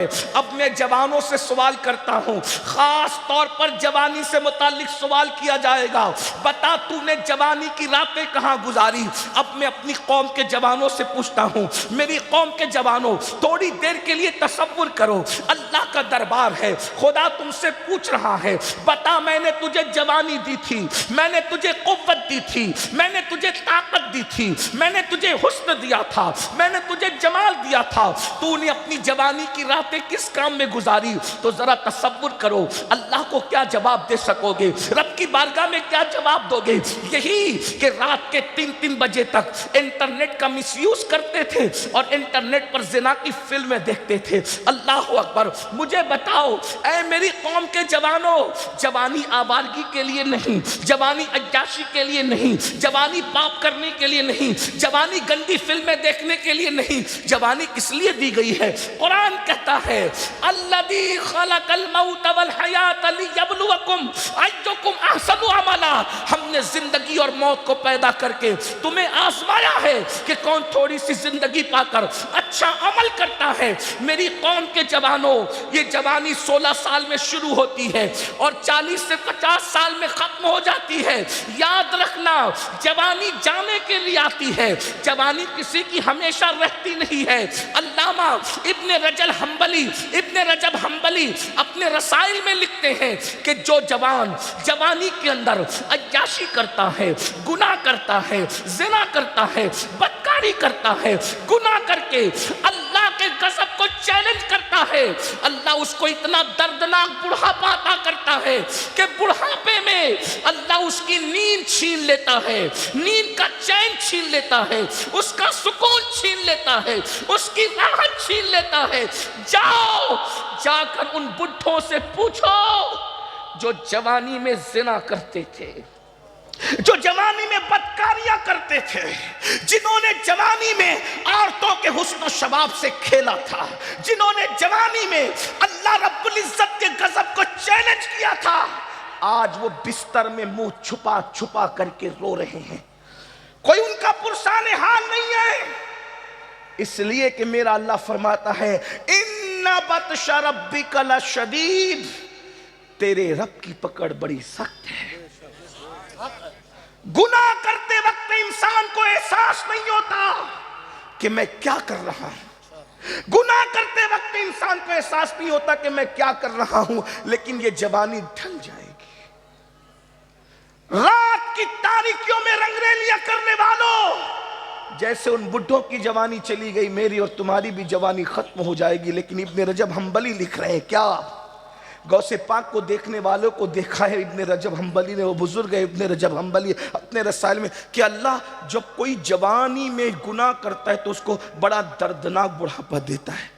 اب میں جوانوں سے سوال کرتا ہوں، خاص طور پر جوانی سے متعلق سوال کیا جائے گا، بتا تو نے جوانی کی راتیں کہاں گزاری؟ اب میں اپنی قوم کے جوانوں سے پوچھتا ہوں، میری قوم کے جوانوں تھوڑی دیر کے لیے تصور کرو، اللہ کا دربار ہے، خدا تم سے پوچھ رہا ہے، بتا میں نے تجھے جوانی دی تھی، میں نے تجھے قوت دی تھی، میں نے تجھے طاقت دی تھی، میں نے تجھے حسن دیا تھا، میں نے تجھے جمال دیا تھا، تو نے اپنی جوانی کی راتیں کس کام میں گزاری؟ تو ذرا تصور کرو اللہ کو کیا جواب دے سکو گے، رب کی بارگاہ میں کیا جواب دو گے؟ یہی کہ رات کے 3 بجے تک انٹرنیٹ کا مس یوز کرتے تھے اور انٹرنیٹ پر زنا کی فلمیں دیکھتے تھے۔ اللہ اکبر، مجھے بتاؤ اے میری قوم کے جوانوں، جوانی آوارگی کے لیے نہیں، جوانی عیاشی کے لیے نہیں، جوانی پاپ کرنے کے لیے نہیں، جوانی گندی فلمیں دیکھنے کے لیے نہیں، جوانی کس لیے دی گئی ہے؟ قرآن کہتا ہے الذی خلق الموت والحیات لیبلوکم ایکم احسن عملا، ہم نے زندگی اور موت کو پیدا کر کے تمہیں آزمایا ہے کہ کون تھوڑی سی زندگی پا کر اچھا عمل کرتا ہے۔ میری قوم کے جوانوں، یہ جوانی 16 سال میں شروع ہوتی ہے اور 40 سے 50 سال میں ختم ہو جاتی ہے۔ یاد رکھنا جوانی جانے کے لیے آتی ہے، جوانی کسی کی ہمیشہ رہتی نہیں ہے۔ علامہ ابن رجب حنبلی اپنے رسائل میں لکھتے ہیں کہ جو جوان جوانی کے اندر عیاشی کرتا ہے، گناہ کرتا ہے، زنا کرتا ہے، بدکاری کرتا ہے، گناہ کر کے اللہ کے غضب کو چیلنج کرتا ہے، اللہ اس کو اتنا دردناک بڑھاپا عطا کرتا ہے کہ بڑھاپے میں اللہ اس کی نیند چھین لیتا ہے، نیند کا چین چھین لیتا ہے، اس کا سکون چھین لیتا ہے، اس کی راحت چھین لیتا ہے۔ جاؤ جا کر ان بڈھوں سے پوچھو جو جوانی میں زنا کرتے تھے، جو جوانی میں بدکاریاں کرتے تھے، جنہوں نے جوانی میں عورتوں کے حسن و شباب سے کھیلا تھا، جنہوں نے جوانی میں اللہ رب العزت کے غضب کو چیلنج کیا تھا، آج وہ بستر میں منہ چھپا چھپا کر کے رو رہے ہیں، کوئی ان کا پرسان حال نہیں ہے، اس لیے کہ میرا اللہ فرماتا ہے اِنَّ بَطْشَ رَبِّكَ لَشَدِيدٌ، تیرے رب کی پکڑ بڑی سخت ہے۔ گناہ کرتے وقت انسان کو احساس نہیں ہوتا کہ میں کیا کر رہا ہوں، گناہ کرتے وقت انسان کو احساس نہیں ہوتا کہ میں کیا کر رہا ہوں، لیکن یہ جوانی ڈھل جائے گی۔ رات کی تاریکیوں میں رنگریلیاں کرنے والوں، جیسے ان بڈھوں کی جوانی چلی گئی، میری اور تمہاری بھی جوانی ختم ہو جائے گی۔ لیکن ابن رجب حنبلی لکھ رہے ہیں کیا؟ غوث پاک کو دیکھنے والوں کو دیکھا ہے ابن رجب حنبلی نے، وہ بزرگ ہے ابن رجب حنبلی اپنے رسائل میں، کہ اللہ جب کوئی جوانی میں گناہ کرتا ہے تو اس کو بڑا دردناک بڑھاپا دیتا ہے،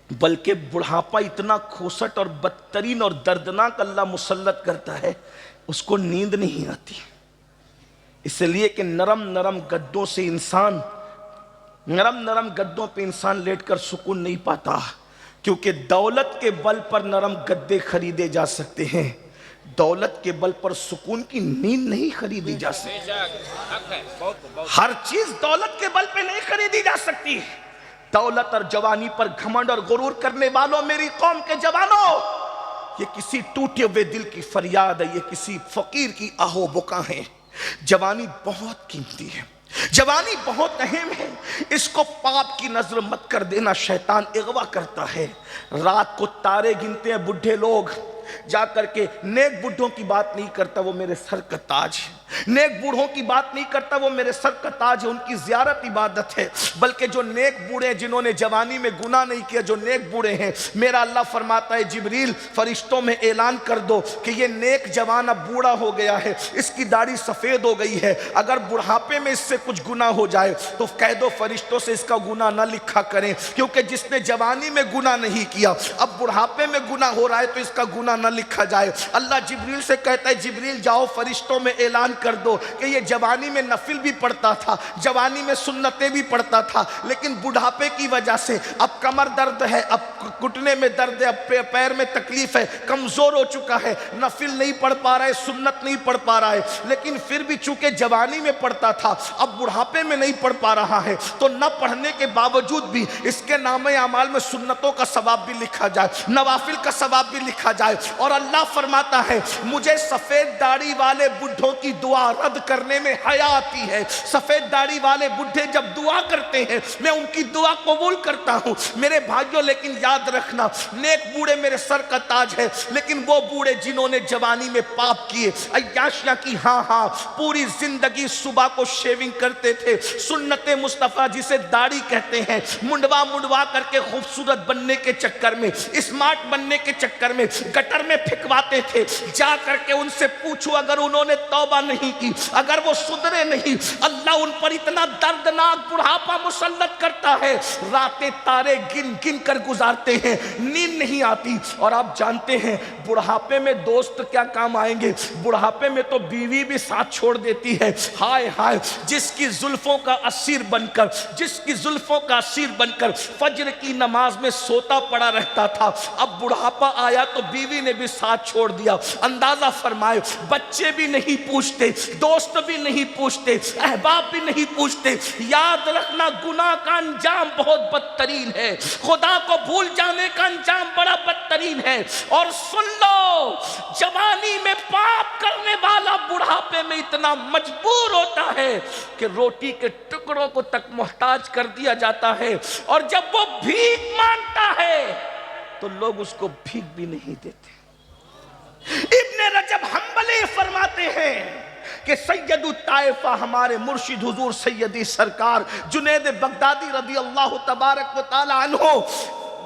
بلکہ بڑھاپا اتنا کھوسٹ اور بدترین اور دردناک اللہ مسلط کرتا ہے، اس کو نیند نہیں آتی، اس لیے کہ نرم گدوں سے انسان، نرم گدوں پہ انسان لیٹ کر سکون نہیں پاتا، کیونکہ دولت کے بل پر نرم گدے خریدے جا سکتے ہیں، دولت کے بل پر سکون کی نیند نہیں خریدی جا سکتی، ہر چیز دولت کے بل پہ نہیں خریدی جا سکتی۔ دولت اور جوانی پر گھمنڈ اور غرور کرنے والوں، میری قوم کے جوانوں، یہ کسی ٹوٹے ہوئے دل کی فریاد ہے، یہ کسی فقیر کی آہو بکا ہے۔ جوانی بہت قیمتی ہے، جوانی بہت اہم ہے، اس کو پاپ کی نظر مت کر دینا، شیطان اغوا کرتا ہے۔ رات کو تارے گنتے ہیں بڈھے لوگ، جا کر کے نیک بڈھوں کی بات نہیں کرتا، وہ میرے سر کا تاج ہے، نیک بوڑھوں کی بات نہیں کرتا، وہ میرے سر کا تاج ہے، ان کی زیارت عبادت ہے، بلکہ جو نیک بوڑھے ہیں جنہوں نے جوانی میں گناہ نہیں کیا، جو نیک بوڑھے ہیں، میرا اللہ فرماتا ہے جبریل فرشتوں میں اعلان کر دو کہ یہ نیک جوان اب بوڑھا ہو گیا ہے، اس کی داڑھی سفید ہو گئی ہے، اگر بڑھاپے میں اس سے کچھ گناہ ہو جائے تو کہہ دو فرشتوں سے اس کا گناہ نہ لکھا کریں، کیونکہ جس نے جوانی میں گناہ نہیں کیا اب بڑھاپے میں گناہ ہو رہا ہے تو اس کا گناہ نہ لکھا جائے۔ اللہ جبریل سے کہتا ہے جبریل جاؤ فرشتوں میں اعلان کر دو کہ یہ جوانی میں نفل بھی پڑھتا تھا، جوانی میں سنتیں بھی پڑھتا تھا، لیکن بڑھاپے کی وجہ سے اب کمر درد ہے، اب گھٹنے میں درد ہے، اب پیر میں تکلیف ہے، کمزور ہو چکا ہے، نفل نہیں پڑھ پا رہا ہے، سنت نہیں پڑھ پا رہا ہے، لیکن پھر بھی چونکہ جوانی میں پڑھتا تھا اب بڑھاپے میں نہیں پڑھ پا رہا ہے، تو نہ پڑھنے کے باوجود بھی اس کے نام اعمال میں سنتوں کا ثواب بھی لکھا جائے، نوافل کا ثواب بھی لکھا جائے۔ اور اللہ فرماتا ہے مجھے سفید داڑھی والے بڈھوں کی دعا رد کرنے میں حیا آتی ہے۔ سفید داڑھی والے بڈھے جب دعا کرتے ہیں میں ان کی دعا قبول کرتا ہوں میرے بھائیوں، لیکن یاد رکھنا نیک بوڑھے میرے سر کا تاج ہے، لیکن وہ بوڑھے جنہوں نے جوانی میں پاپ کیے، عیاشیاں کی، ہاں پوری زندگی صبح کو شیونگ کرتے تھے، سنت مصطفیٰ جسے داڑھی کہتے ہیں، منڈوا کر کے خوبصورت بننے کے چکر میں، اسمارٹ بننے کے چکر میں گٹر میں پھکواتے تھے۔ جا کر کے ان سے پوچھو اگر انہوں نے توبہ نہیں کی، اگر وہ سدھرے نہیں، اللہ ان پر اتنا دردناک بڑھاپا مسلط کرتا ہے، راتیں تارے گن گن کر گزارتے ہیں، نیند نہیں آتی۔ اور آپ جانتے ہیں بڑھاپے میں دوست کیا کام آئیں گے، بڑھاپے میں تو بیوی بھی ساتھ چھوڑ دیتی ہے۔ ہائے ہائے، جس کی زلفوں کا اسیر بن کر، جس کی زلفوں کا اسیر بن کر فجر کی نماز میں سوتا پڑا رہتا تھا، اب بڑھاپا آیا تو بیوی نے بھی ساتھ چھوڑ دیا۔ اندازہ فرمائے، بچے بھی نہیں پوچھتے، دوست بھی نہیں پوچھتے، احباب بھی نہیں پوچھتے۔ یاد رکھنا گناہ کا انجام بہت بدترین ہے، خدا کو بھول جانے کا انجام بڑا بدترین ہے۔ اور سن لو، جوانی میں پاپ کرنے والا بڑھاپے میں اتنا مجبور ہوتا ہے کہ روٹی کے ٹکڑوں کو تک محتاج کر دیا جاتا ہے، اور جب وہ بھیک مانگتا ہے تو لوگ اس کو بھیک بھی نہیں دیتے۔ ابن رجب حنبلی فرماتے ہیں کہ سید الطائفہ ہمارے مرشد حضور سیدی سرکار جنید بغدادی رضی اللہ تبارک و تعالی عنہ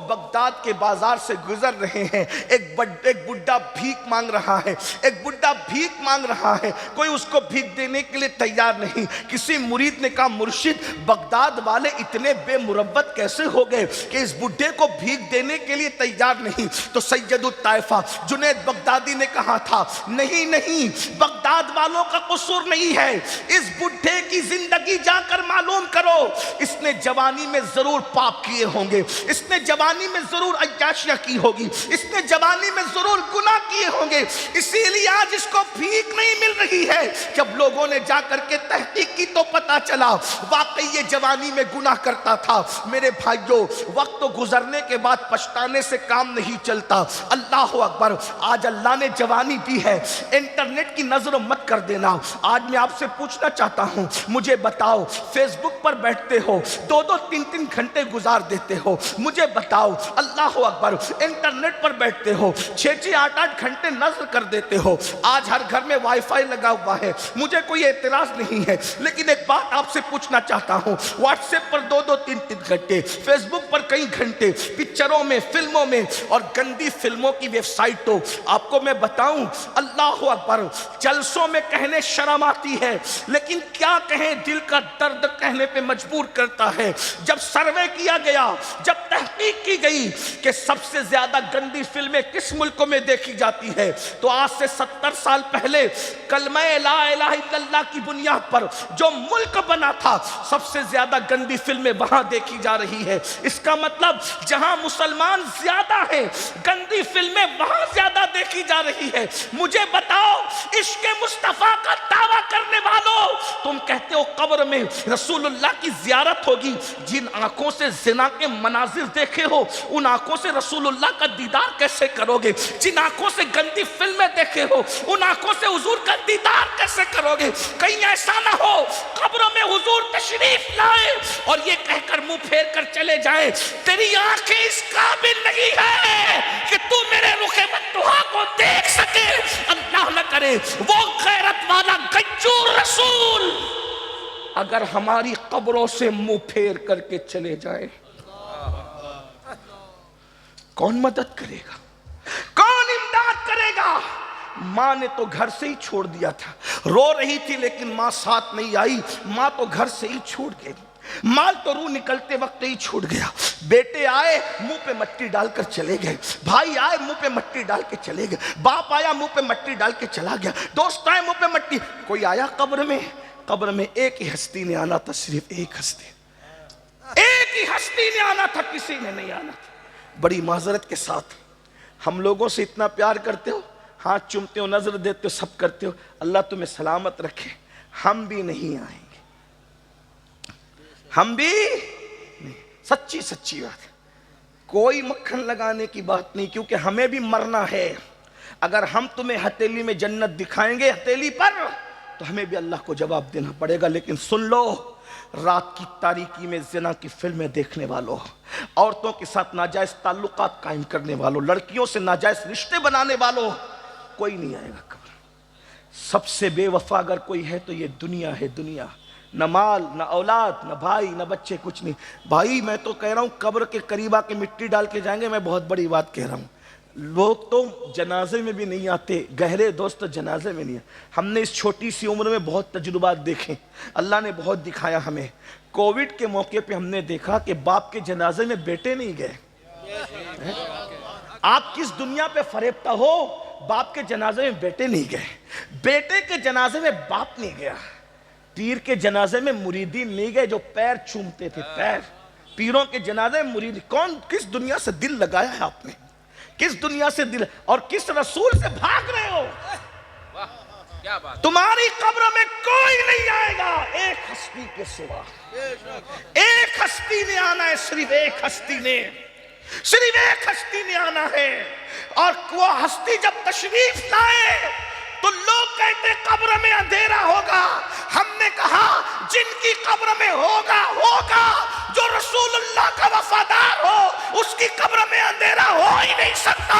بغداد کے بازار سے گزر رہے ہیں، ایک بڈھا بھیک مانگ رہا ہے، ایک بڈھا بھیک مانگ رہا ہے، کوئی اس کو بھیک دینے کے لیے تیار نہیں۔ کسی مرید نے کہا مرشد بغداد والے اتنے بے مروت کیسے ہو گئے کہ اس بڈھے کو بھیک دینے کے لیے تیار نہیں؟ تو سید الطائفہ جنید بغدادی نے کہا تھا نہیں بغداد والوں کا قصور نہیں ہے، اس بڈھے کی زندگی جا کر معلوم کرو، اس نے جوانی میں ضرور پاپ کیے ہوں گے، اس نے جوانی میں ضرور عیاشیاں کی ہوگی، اس نے جوانی میں ضرور گناہ کیے ہوں گے، اسی لیے آج اس کو بھیک نہیں مل رہی ہے۔ جب لوگوں نے جا کر کے تحقیق کی تو پتا چلا واقعی یہ جوانی میں گناہ کرتا تھا۔ میرے بھائیوں، وقت گزرنے کے بعد پچھتانے سے کام نہیں چلتا۔ اللہ اکبر، آج اللہ نے جوانی دی ہے، انٹرنیٹ کی نظر مت کر دینا۔ آج میں آپ سے پوچھنا چاہتا ہوں، مجھے بتاؤ، فیس بک پر بیٹھتے ہو، 2-3 گھنٹے گزار دیتے ہو، مجھے بتاؤ، اللہ اکبر، انٹرنیٹ پر بیٹھتے ہو، 6-8 گھنٹے نظر کر دیتے ہو۔ آج ہر گھر میں وائی فائی لگا ہوا ہے، مجھے کوئی اعتراض نہیں ہے، لیکن ایک بات آپ سے پوچھنا چاہتا ہوں، واٹس ایپ پر 2-3 گھنٹے، فیس بک پر کئی گھنٹے، پکچروں میں، فلموں میں، اور گندی فلموں کی ویب سائٹوں، آپ کو میں بتاؤں، اللہ اکبر، جلسوں میں کہنے شرم آتی ہے، لیکن کیا کہیں، دل کا درد کہنے پہ مجبور کرتا ہے۔ جب سروے کیا گیا، جب تحقیق کی گئی کہ سب سے زیادہ گندی فلمیں کس ملک میں دیکھی جاتی ہے، تو آج سے 70 سال پہلے کلمہ لا الہ الا اللہ کی بنیاد پر جو ملک بنا تھا، سب سے زیادہ گندی فلمیں وہاں دیکھی جا رہی ہے۔ اس کا مطلب جہاں مسلمان زیادہ ہیں، گندی فلمیں وہاں زیادہ دیکھی جا رہی ہے۔ مجھے بتاؤ، عشق مصطفیٰ کا دعویٰ کرنے والوں، تم کہتے ہو قبر میں رسول اللہ کی زیارت ہوگی، جن آنکھوں سے زنا کے مناظر دیکھے ہو، ان آنکھوں سے رسول اللہ کا دیدار کیسے کرو گے؟ جن آنکھوں سے گندی فلمیں دیکھے ہو، ان آنکھوں سے حضور کا دیدار کیسے کرو گے؟ کہیں ایسا نہ ہو قبروں میں حضور تشریف لائے اور یہ کہہ کر منہ پھیر کر چلے جائیں تیری آنکھیں اس قابل نہیں ہے کہ تو میرے رخ مدحہ کو دیکھ سکے۔ اللہ نہ کرے وہ غیرت والا گجور رسول اگر ہماری قبروں سے منہ پھیر کر کے چلے جائے، کون مدد کرے گا؟ کون امداد کرے گا؟ ماں نے تو گھر سے ہی چھوڑ دیا تھا، رو رہی تھی لیکن ماں ساتھ نہیں آئی، ماں تو گھر سے ہی چھوڑ گئی، مال تو روح نکلتے وقت ہی چھوٹ گیا، بیٹے آئے منہ پہ مٹی ڈال کر چلے گئے، بھائی آئے منہ پہ مٹی ڈال کے چلے گئے، باپ آیا منہ پہ مٹی ڈال کے چلا گیا، دوست آئے منہ پہ مٹی، کوئی آیا قبر میں ایک ہی ہستی نے آنا تھا، صرف ایک ہستی، ایک ہی ہستی نے آنا تھا، کسی نے نہیں آنا تھا۔ بڑی معذرت کے ساتھ ہم لوگوں سے اتنا پیار کرتے ہو، ہاتھ چومتے ہو، نظر دیتے ہو، سب کرتے ہو، اللہ تمہیں سلامت رکھے، ہم بھی نہیں آئیں گے، ہم بھی نہیں۔ سچی سچی بات ہے، کوئی مکھن لگانے کی بات نہیں، کیونکہ ہمیں بھی مرنا ہے۔ اگر ہم تمہیں ہتھیلی میں جنت دکھائیں گے ہتھیلی پر، تو ہمیں بھی اللہ کو جواب دینا پڑے گا۔ لیکن سن لو، رات کی تاریکی میں زنا کی فلمیں دیکھنے والوں، عورتوں کے ساتھ ناجائز تعلقات قائم کرنے والوں، لڑکیوں سے ناجائز رشتے بنانے والوں، کوئی نہیں آئے گا قبر۔ سب سے بے وفا اگر کوئی ہے تو یہ دنیا ہے، دنیا۔ نہ مال، نہ اولاد، نہ بھائی، نہ بچے، کچھ نہیں۔ بھائی میں تو کہہ رہا ہوں قبر کے قریب آ کے مٹی ڈال کے جائیں گے، میں بہت بڑی بات کہہ رہا ہوں۔ لوگ تو جنازے میں بھی نہیں آتے، گہرے دوست جنازے میں نہیں آتے۔ ہم نے اس چھوٹی سی عمر میں بہت تجربات دیکھے، اللہ نے بہت دکھایا ہمیں۔ کووڈ کے موقع پہ ہم نے دیکھا کہ باپ کے جنازے میں بیٹے نہیں گئے۔ آپ کس دنیا پہ فریبتا ہو، باپ کے جنازے میں بیٹے نہیں گئے، بیٹے کے جنازے میں باپ نہیں گیا، پیر کے جنازے میں مریدین نہیں گئے جو پیر چومتے تھے، پیر۔ پیروں کے جنازے میں مرید، کون، کس دنیا سے دل لگایا ہے آپ نے، کس دنیا سے دل، اور کس رسول سے بھاگ رہے ہو؟ تمہاری قبر میں کوئی نہیں آئے گا ایک ہستی کے سوا۔ ایک ہستی نے آنا ہے، صرف ایک ہستی نے، صرف ایک ہستی نے آنا ہے۔ اور وہ ہستی جب تشریف لائے تو لوگ کہتے قبر میں اندھیرا ہوگا۔ ہم نے کہا جن کی قبر میں ہوگا ہوگا، جو رسول اللہ کا وفادار ہو اس کی قبر میں اندھیرا ہو ہی نہیں سکتا،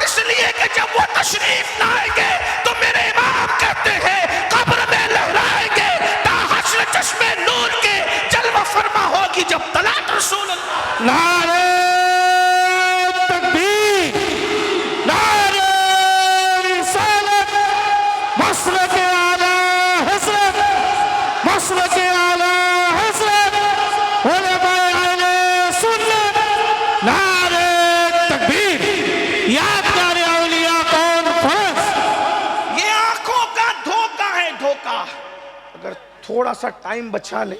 اس لیے کہ جب وہ تشریف لائیں گے تو میرے امام کہتے ہیں قبر میں لہرائیں گے تا حشر چشمے نور کے جلوہ فرما ہوگی جب طلعت رسول اللہ۔ نعرہ تکبیر، نعرہ رسالت، مسلک اعلی حضرت، مسلک اعلی حضرت، علماء اہل سنت، نعرہ تکبیر، یادگار اولیاء کانفرنس۔ یہ آنکھوں کا دھوکہ ہے، دھوکہ۔ اگر تھوڑا سا ٹائم بچا لے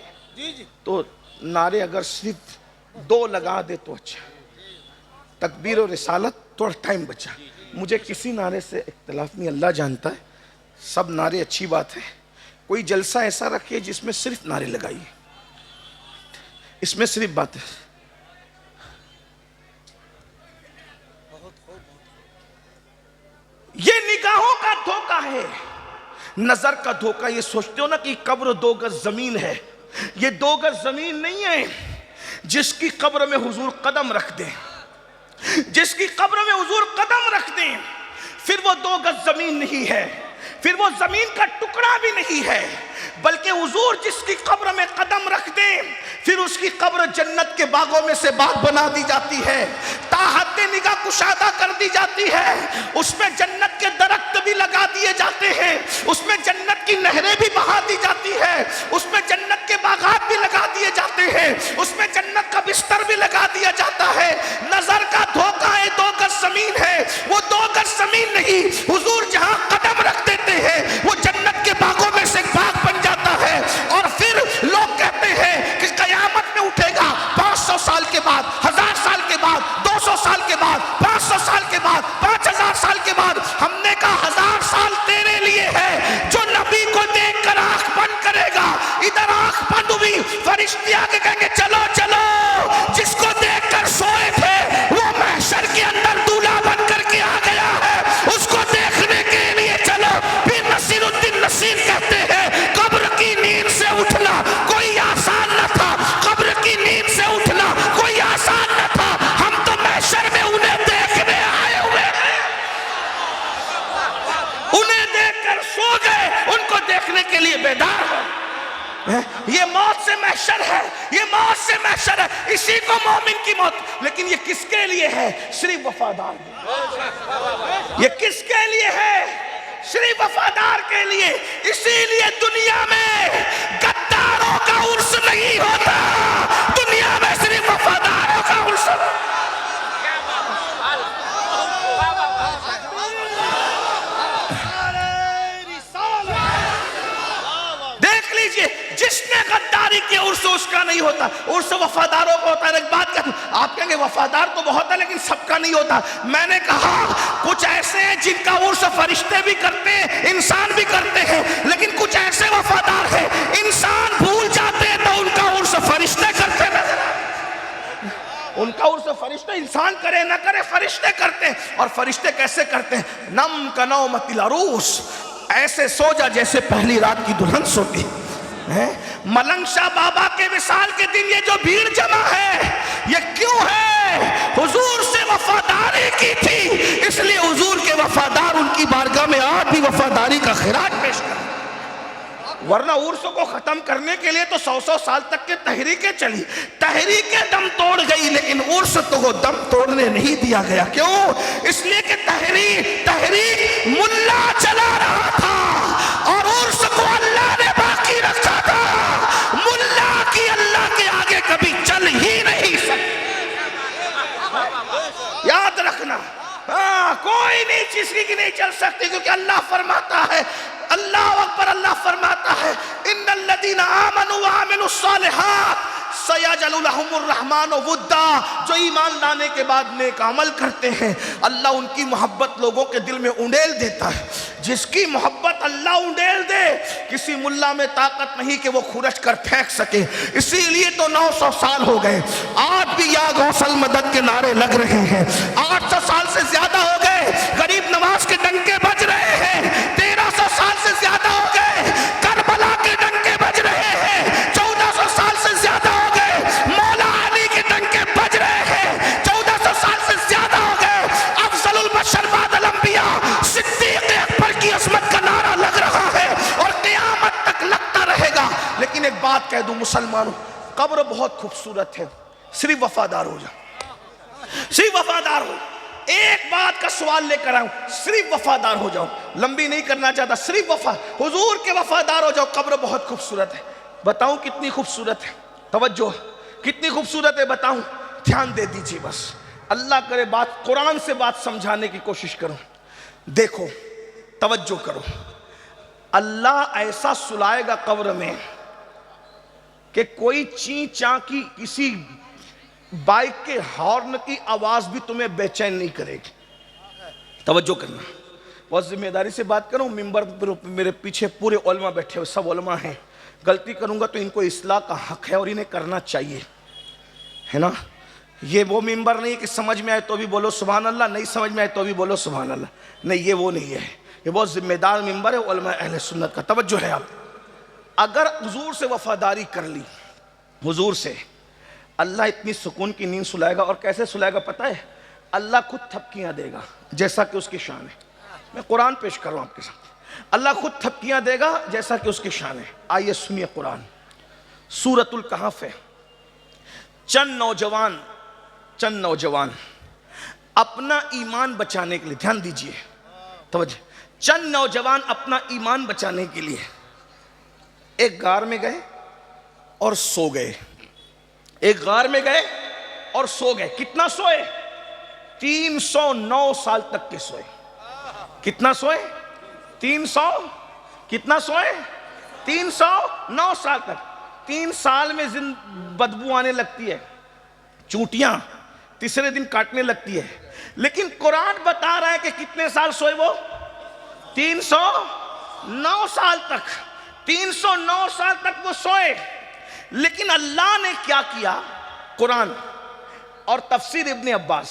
تو نعرے اگر صرف 2 لگا دے تو اچھا۔ تکبیر و رسالت، تھوڑا ٹائم بچا، مجھے کسی نعرے سے اختلاف نہیں، اللہ جانتا ہے، سب نعرے اچھی بات ہے۔ کوئی جلسہ ایسا رکھے جس میں صرف نعرے لگائیے، اس میں صرف بات ہے۔ یہ نگاہوں کا دھوکہ ہے، نظر کا دھوکہ۔ یہ سوچتے ہو نا کہ قبر 2 گز زمین ہے، یہ 2 گز زمین نہیں ہے۔ جس کی قبر میں حضور قدم رکھ دیں، جس کی قبر میں حضور قدم رکھ دیں، پھر وہ 2 گز زمین نہیں ہے، پھر وہ زمین کا ٹکڑا بھی نہیں ہے، بلکہ حضور جس کی قبر میں قدم رکھ دیں پھر اس کی قبر جنت کے باغوں میں سے باغ بنا دی جاتی ہے، تا حد نگاہ کشادہ کر دی جاتی ہے، اس میں جنت کے درخت بھی لگا دیے جاتے ہیں، اس میں جنت کی نہریں بھی بہا دی جاتی ہے، اس میں جنت کے باغات بھی لگا دیے جاتے ہیں، اس میں جنت کا بستر بھی لگا دیا جاتا ہے۔ نظر کا دھوکہ ہے، 2 گز زمین ہے، وہ 2 گز زمین نہیں، حضور جہاں قدم رکھ دیتے ہیں وہ جنت کے باغوں میں سے ایک باغ بن جاتا ہے۔ اور پھر لوگ کہتے ہیں کہ قیامت میں اٹھے گا 500 سال کے بعد، 1000 سال کے بعد، 200 سال کے بعد، 500 سال کے بعد، 5000 سال کے بعد۔ ہم نے کہا 1000 سال تیرے لیے ہے، جو نبی کو دیکھ کر آنکھ بند کرے گا، ادھر آنکھ بند ہوئی، فرشتے آگے کہیں گے چلو چلو، جس کو دیکھ کر سوئے تھے وہ محشر کے اندر دولہا بن کر کے آ گیا ہے، اس کو دیکھنے کے لیے چلو۔ پھر نصیر الدین نصیر کہتے ہیں قبر کی نیند سے اٹھنا کوئی آسان نہ تھا، قبر کی نیند سے اٹھنا کوئی آسان نہ تھا، ہم تو محشر میں انہیں دیکھنے آئے ہوئے ہیں، انہیں دیکھ کر سو گئے، ان کو دیکھنے کے لیے بیدار ہو۔ یہ موت سے محشر ہے، یہ موت سے محشر ہے، اسی کو مومن کی موت۔ لیکن یہ کس کے لیے ہے؟ صرف وفادار۔ یہ کس کے لیے ہے؟ صرف وفادار کے لیے۔ اسی لیے دنیا میں غداروں کا عرس نہیں ہوتا، دنیا میں صرف وفاداروں کا عرس ہوتا۔ دیکھ لیجئے جس نے غداری کے عرس اس کا نہیں ہوتا، عرس وفاداروں کا ہوتا ہے۔ ایک بات کہتا ہوں، آپ کہیں گے وفادار تو بہت ہے لیکن سب کا نہیں ہوتا۔ میں نے کہا کچھ ایسے ہیں جن کا عرس فرشتے بھی کرتے ہیں، انسان بھی کرتے ہیں، لیکن کچھ ایسے وفادار ہیں انسان بھول جاتے ہیں تو ان کا عرس فرشتے کرتے نظر آتے ہیں۔ ان کا عرس فرشتے، انسان کرے نہ کرے فرشتے کرتے ہیں۔ اور فرشتے کیسے کرتے ہیں؟ نم کنومت العروس، ایسے سو جا جیسے پہلی رات کی دلہن سوتی ہے۔ ملنگ شاہ بابا کے وصال کے دن یہ جو بھیڑ جمع ہے یہ کیوں ہے؟ حضور سے وفاداری کی تھی، اس لیے حضور کے وفادار ان کی بارگاہ میں آج بھی وفاداری کا خراج پیش کریں۔ ورنہ عرس کو ختم کرنے کے لیے تو 100 سال تک کے تحریکیں چلی، تحریکیں دم توڑ گئی، لیکن عرس تو وہ دم توڑنے نہیں دیا گیا۔ کیوں؟ اس لیے کہ تحریک ملا چلا رہا تھا اور عرس کو اللہ نے باقی رکھا تھا۔ ملا کی اللہ کے آگے کبھی چل ہی نہیں سکتی، یاد رکھنا۔ کوئی نہیں چیز کی نہیں چل سکتی، کیونکہ اللہ فرماتا ہے، اللہ اکبر، اللہ فرماتا ہے ان الذین آمنوا وعملوا الصالحات سیجعل لهم الرحمن ودا، جو ایمان لانے کے بعد نیک عمل کرتے ہیں اللہ ان کی محبت لوگوں کے دل میں انڈیل دیتا ہے۔ جس کی محبت اللہ انڈیل دے، کسی ملا میں طاقت نہیں کہ وہ کھرچ کر پھینک سکے۔ اسی لیے تو 900 سال ہو گئے، آج بھی یا غوث المدد کے نعرے لگ رہے ہیں۔ 800 سال سے زیادہ ہو گئے غریب نواز کے ڈنکے بج رہے ہیں۔ 1300 سال سے زیادہ ہو گئے کربلا کے ڈنکے بج رہے ہیں۔ 1400 سال سے زیادہ ہو گئے مولا علی کے ڈنکے بج رہے ہیں۔ 1400 سال سے زیادہ ہو گئے افضل البشر بعد الانبیاء صدیق اکبر کی عظمت کا نعرہ لگ رہا ہے اور قیامت تک لگتا رہے گا۔ لیکن ایک بات کہہ دوں مسلمانوں، قبر بہت خوبصورت ہے، صرف وفادار ہو جاؤ، صرف وفادار ہو۔ ایک بات کا سوال لے کر آؤں، صرف وفادار ہو جاؤ، لمبی نہیں کرنا چاہتا، صرف حضور کے وفادار ہو جاؤ۔ قبر بہت خوبصورت ہے، بتاؤں کتنی خوبصورت ہے؟ توجہ، کتنی خوبصورت ہے بتاؤں؟ دھیان دے دیجیے بس، اللہ کرے بات قرآن سے بات سمجھانے کی کوشش کروں۔ دیکھو، توجہ کرو، اللہ ایسا سلائے گا قبر میں کہ کوئی چین چاں کی کسی بائک کے ہارن کی آواز بھی تمہیں بے چین نہیں کرے گی۔ توجہ کرنا، بہت ذمہ داری سے بات کروں، ممبر پر میرے پیچھے پورے علماء بیٹھے ہوئے، سب علماء ہیں، غلطی کروں گا تو ان کو اصلاح کا حق ہے اور انہیں کرنا چاہیے، ہے نا؟ یہ وہ ممبر نہیں کہ سمجھ میں آئے تو بھی بولو سبحان اللہ، نہیں سمجھ میں آئے تو بھی بولو سبحان اللہ، نہیں، یہ وہ نہیں ہے، یہ بہت ذمہ دار ممبر ہے علماء اہل سنت کا۔ توجہ ہے آپ، اگر حضور سے وفاداری کر لی، حضور سے، اللہ اتنی سکون کی نیند سلائے گا، اور کیسے سلائے گا پتہ ہے؟ اللہ خود تھپکیاں دے گا جیسا کہ اس کی شان ہے۔ میں قرآن پیش کر رہا ہوں آپ کے ساتھ، اللہ خود تھپکیاں دے گا جیسا کہ اس کی شان ہے۔ آئیے سنیے قرآن، سورۃ الکہف ہے۔ چند نوجوان اپنا ایمان بچانے کے لیے، دھیان دیجئے، توجہ، چند نوجوان اپنا ایمان بچانے کے لیے ایک غار میں گئے اور سو گئے، ایک غار میں گئے اور سو گئے۔ کتنا سوئے؟ 309 سال تک کے سوئے۔ کتنا سوئے؟ 300، کتنا سوئے؟ 309 سال تک۔ 3 سال میں بدبو آنے لگتی ہے، چونٹیاں تیسرے دن کاٹنے لگتی ہے، لیکن قرآن بتا رہا ہے کہ کتنے سال سوئے وہ؟ 309 سال تک، 309 سال تک وہ سوئے۔ لیکن اللہ نے کیا کیا؟ قرآن اور تفسیر ابن عباس،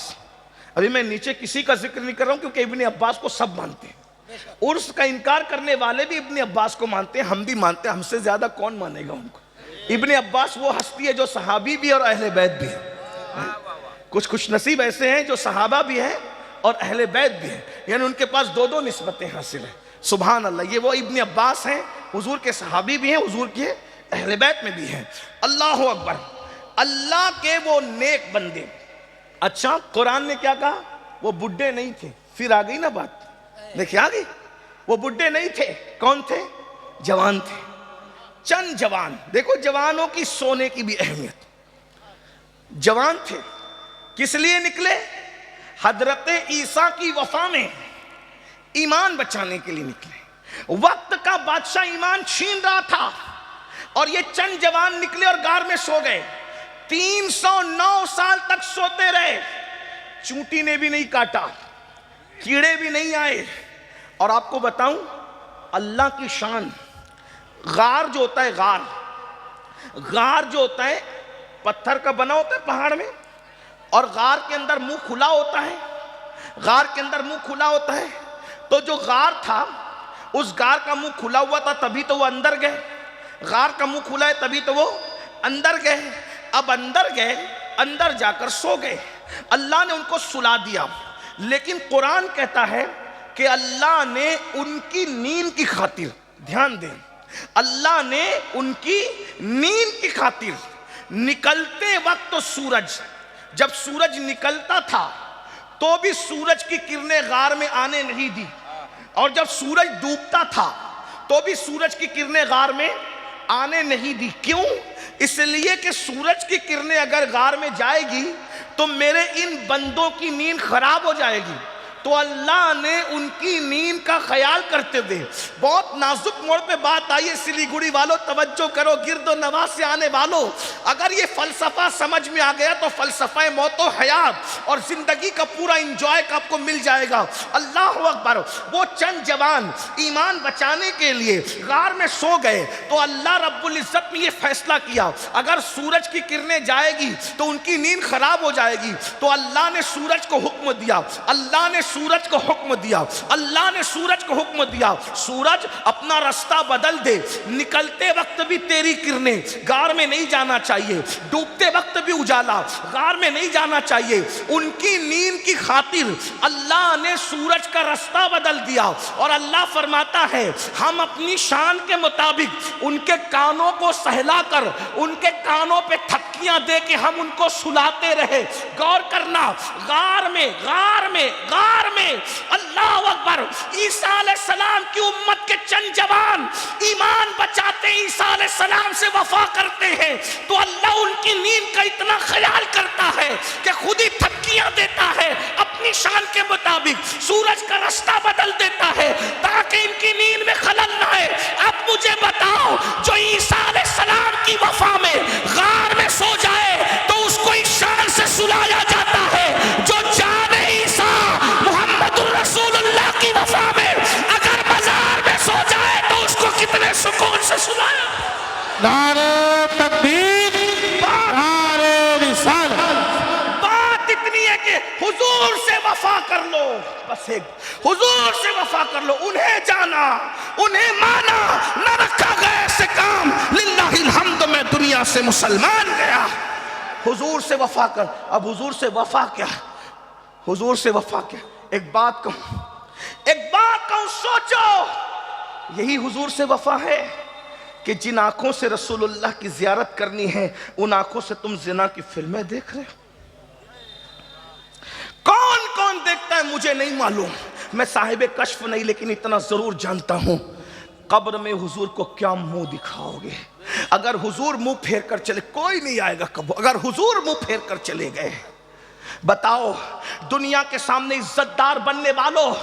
ابھی میں نیچے کسی کا ذکر نہیں کر رہا ہوں کیونکہ ابن عباس کو سب مانتے ہیں، عرس کا انکار کرنے والے بھی ابن عباس کو مانتے ہیں، ہم بھی مانتے ہیں، ہم سے زیادہ کون مانے گا ان کو؟ ابن عباس وہ ہستی ہے جو صحابی بھی اور اہل بیت بھی ہے۔ کچھ خوش نصیب ایسے ہیں جو صحابہ بھی ہیں اور اہل بیت بھی ہیں، یعنی ان کے پاس دو نسبتیں حاصل ہیں۔ سبحان اللہ، یہ وہ ابن عباس ہیں، حضور کے صحابی بھی ہیں، حضور کے اہل بیت میں بھی ہیں۔ اللہ اکبر، اللہ کے وہ نیک بندے۔ اچھا، قرآن نے کیا کہا؟ وہ بڈھے نہیں تھے، پھر آ گئی نا بات، دیکھیں آ گئی، وہ بڈھے نہیں تھے، کون تھے؟ جوان تھے، چند جوان۔ دیکھو جوانوں کی سونے کی بھی اہمیت، جوان تھے، کس لیے نکلے؟ حضرت عیسیٰ کی وفا میں ایمان بچانے کے لیے نکلے۔ وقت کا بادشاہ ایمان چھین رہا تھا، اور یہ چند جوان نکلے اور غار میں سو گئے. 309 سال تک سوتے رہے. چونٹی نے بھی نہیں کاٹا, کیڑے بھی نہیں آئے. اور آپ کو بتاؤں اللہ کی شان, غار جو ہوتا ہے, غار جو ہوتا ہے پتھر کا بنا ہوتا ہے پہاڑ میں, اور غار کے اندر منہ کھلا ہوتا ہے, غار کے اندر منہ کھلا ہوتا ہے. تو جو غار تھا اس غار کا منہ کھلا ہوا تھا, تبھی تو وہ اندر گئے. غار کا منہ کھلا ہے تبھی تو وہ اندر گئے. اب اندر گئے, اندر جا کر سو گئے. اللہ نے ان کو سلا دیا. لیکن قرآن کہتا ہے کہ اللہ نے ان کی نیند کی خاطر, دھیان دیں, اللہ نے ان کی نیند کی خاطر نکلتے وقت, تو سورج, جب سورج نکلتا تھا تو بھی سورج کی کرنیں غار میں آنے نہیں دی, اور جب سورج ڈوبتا تھا تو بھی سورج کی کرنیں غار میں آنے نہیں دی. کیوں؟ اس لیے کہ سورج کی کرنیں اگر غار میں جائے گی تو میرے ان بندوں کی نیند خراب ہو جائے گی. تو اللہ نے ان کی نیند کا خیال کرتے ہوئے, بہت نازک موڑ پہ بات آئی ہے سلیگوڑی والوں, توجہ کرو, گرد و نواح سے آنے والوں, اگر یہ فلسفہ سمجھ میں آ گیا تو فلسفہ موت و حیات اور زندگی کا پورا انجوائے کا آپ کو مل جائے گا. اللہ اکبر. وہ چند جوان ایمان بچانے کے لیے غار میں سو گئے تو اللہ رب العزت نے یہ فیصلہ کیا, اگر سورج کی کرنیں جائے گی تو ان کی نیند خراب ہو جائے گی. تو اللہ نے سورج کو حکم دیا, اللہ نے سورج کو حکم دیا, اللہ نے سورج کو حکم دیا, سورج اپنا راستہ بدل دے, نکلتے وقت بھی تیری کرنیں غار میں نہیں جانا چاہیے, ڈوبتے وقت بھی اجالا غار میں نہیں جانا چاہیے. ان کی نیند کی خاطر اللہ نے سورج کا راستہ بدل دیا. اور اللہ فرماتا ہے ہم اپنی شان کے مطابق ان کے کانوں کو سہلا کر, ان کے کانوں پہ تھپکیاں دے کے ہم ان کو سلاتے رہے. غور کرنا, غار میں اللہ اکبر, عیسیٰ علیہ السلام کی امت کے چند جوان ایمان بچاتے ہیں, عیسیٰ علیہ السلام سے وفا کرتے ہیں, تو اللہ ان کی نیند کا اتنا خیال کرتا ہے کہ خود ہی تھپکیاں دیتا ہے, اپنی شان کے مطابق سورج کا راستہ بدل دیتا ہے تاکہ ان کی نیند میں خلل نہ آئے. اب مجھے بتاؤ, جو عیسیٰ علیہ السلام کی وفا میں غار میں سو جائے تو اس کو اس شان سے سلایا جاتا ہے, جو جان عیسیٰ محمد الرسول اللہ کی وفا میں اگر مزار میں سو جائے تو اس کو کتنے سکون سے سلایا. نعرہ تکبیر, نعرہ رسالت. بات اتنی ہے کہ حضور سے وفا کر لو, بس ایک حضور سے وفا کر لو. انہیں جانا, انہیں مانا, نہ رکھا گیا سے کام, للہ الحمد میں دنیا سے مسلمان گیا. حضور سے وفا کر. اب حضور سے وفا کیا, حضور سے وفا کیا. ایک بات کہوں, سوچو, یہی حضور سے وفا ہے کہ جن آنکھوں سے رسول اللہ کی زیارت کرنی ہے ان آنکھوں سے تم زنا کی فلمیں دیکھ رہے ہو. کون دیکھتا ہے مجھے نہیں معلوم, میں صاحب کشف نہیں, لیکن اتنا ضرور جانتا ہوں قبر میں حضور کو کیا منہ دکھاؤ گے. اگر حضور منہ پھیر کر چلے, کوئی نہیں آئے گا قبر, اگر حضور منہ پھیر کر چلے گئے, بتاؤ دنیا کے سامنے عزت دار بننے والوں,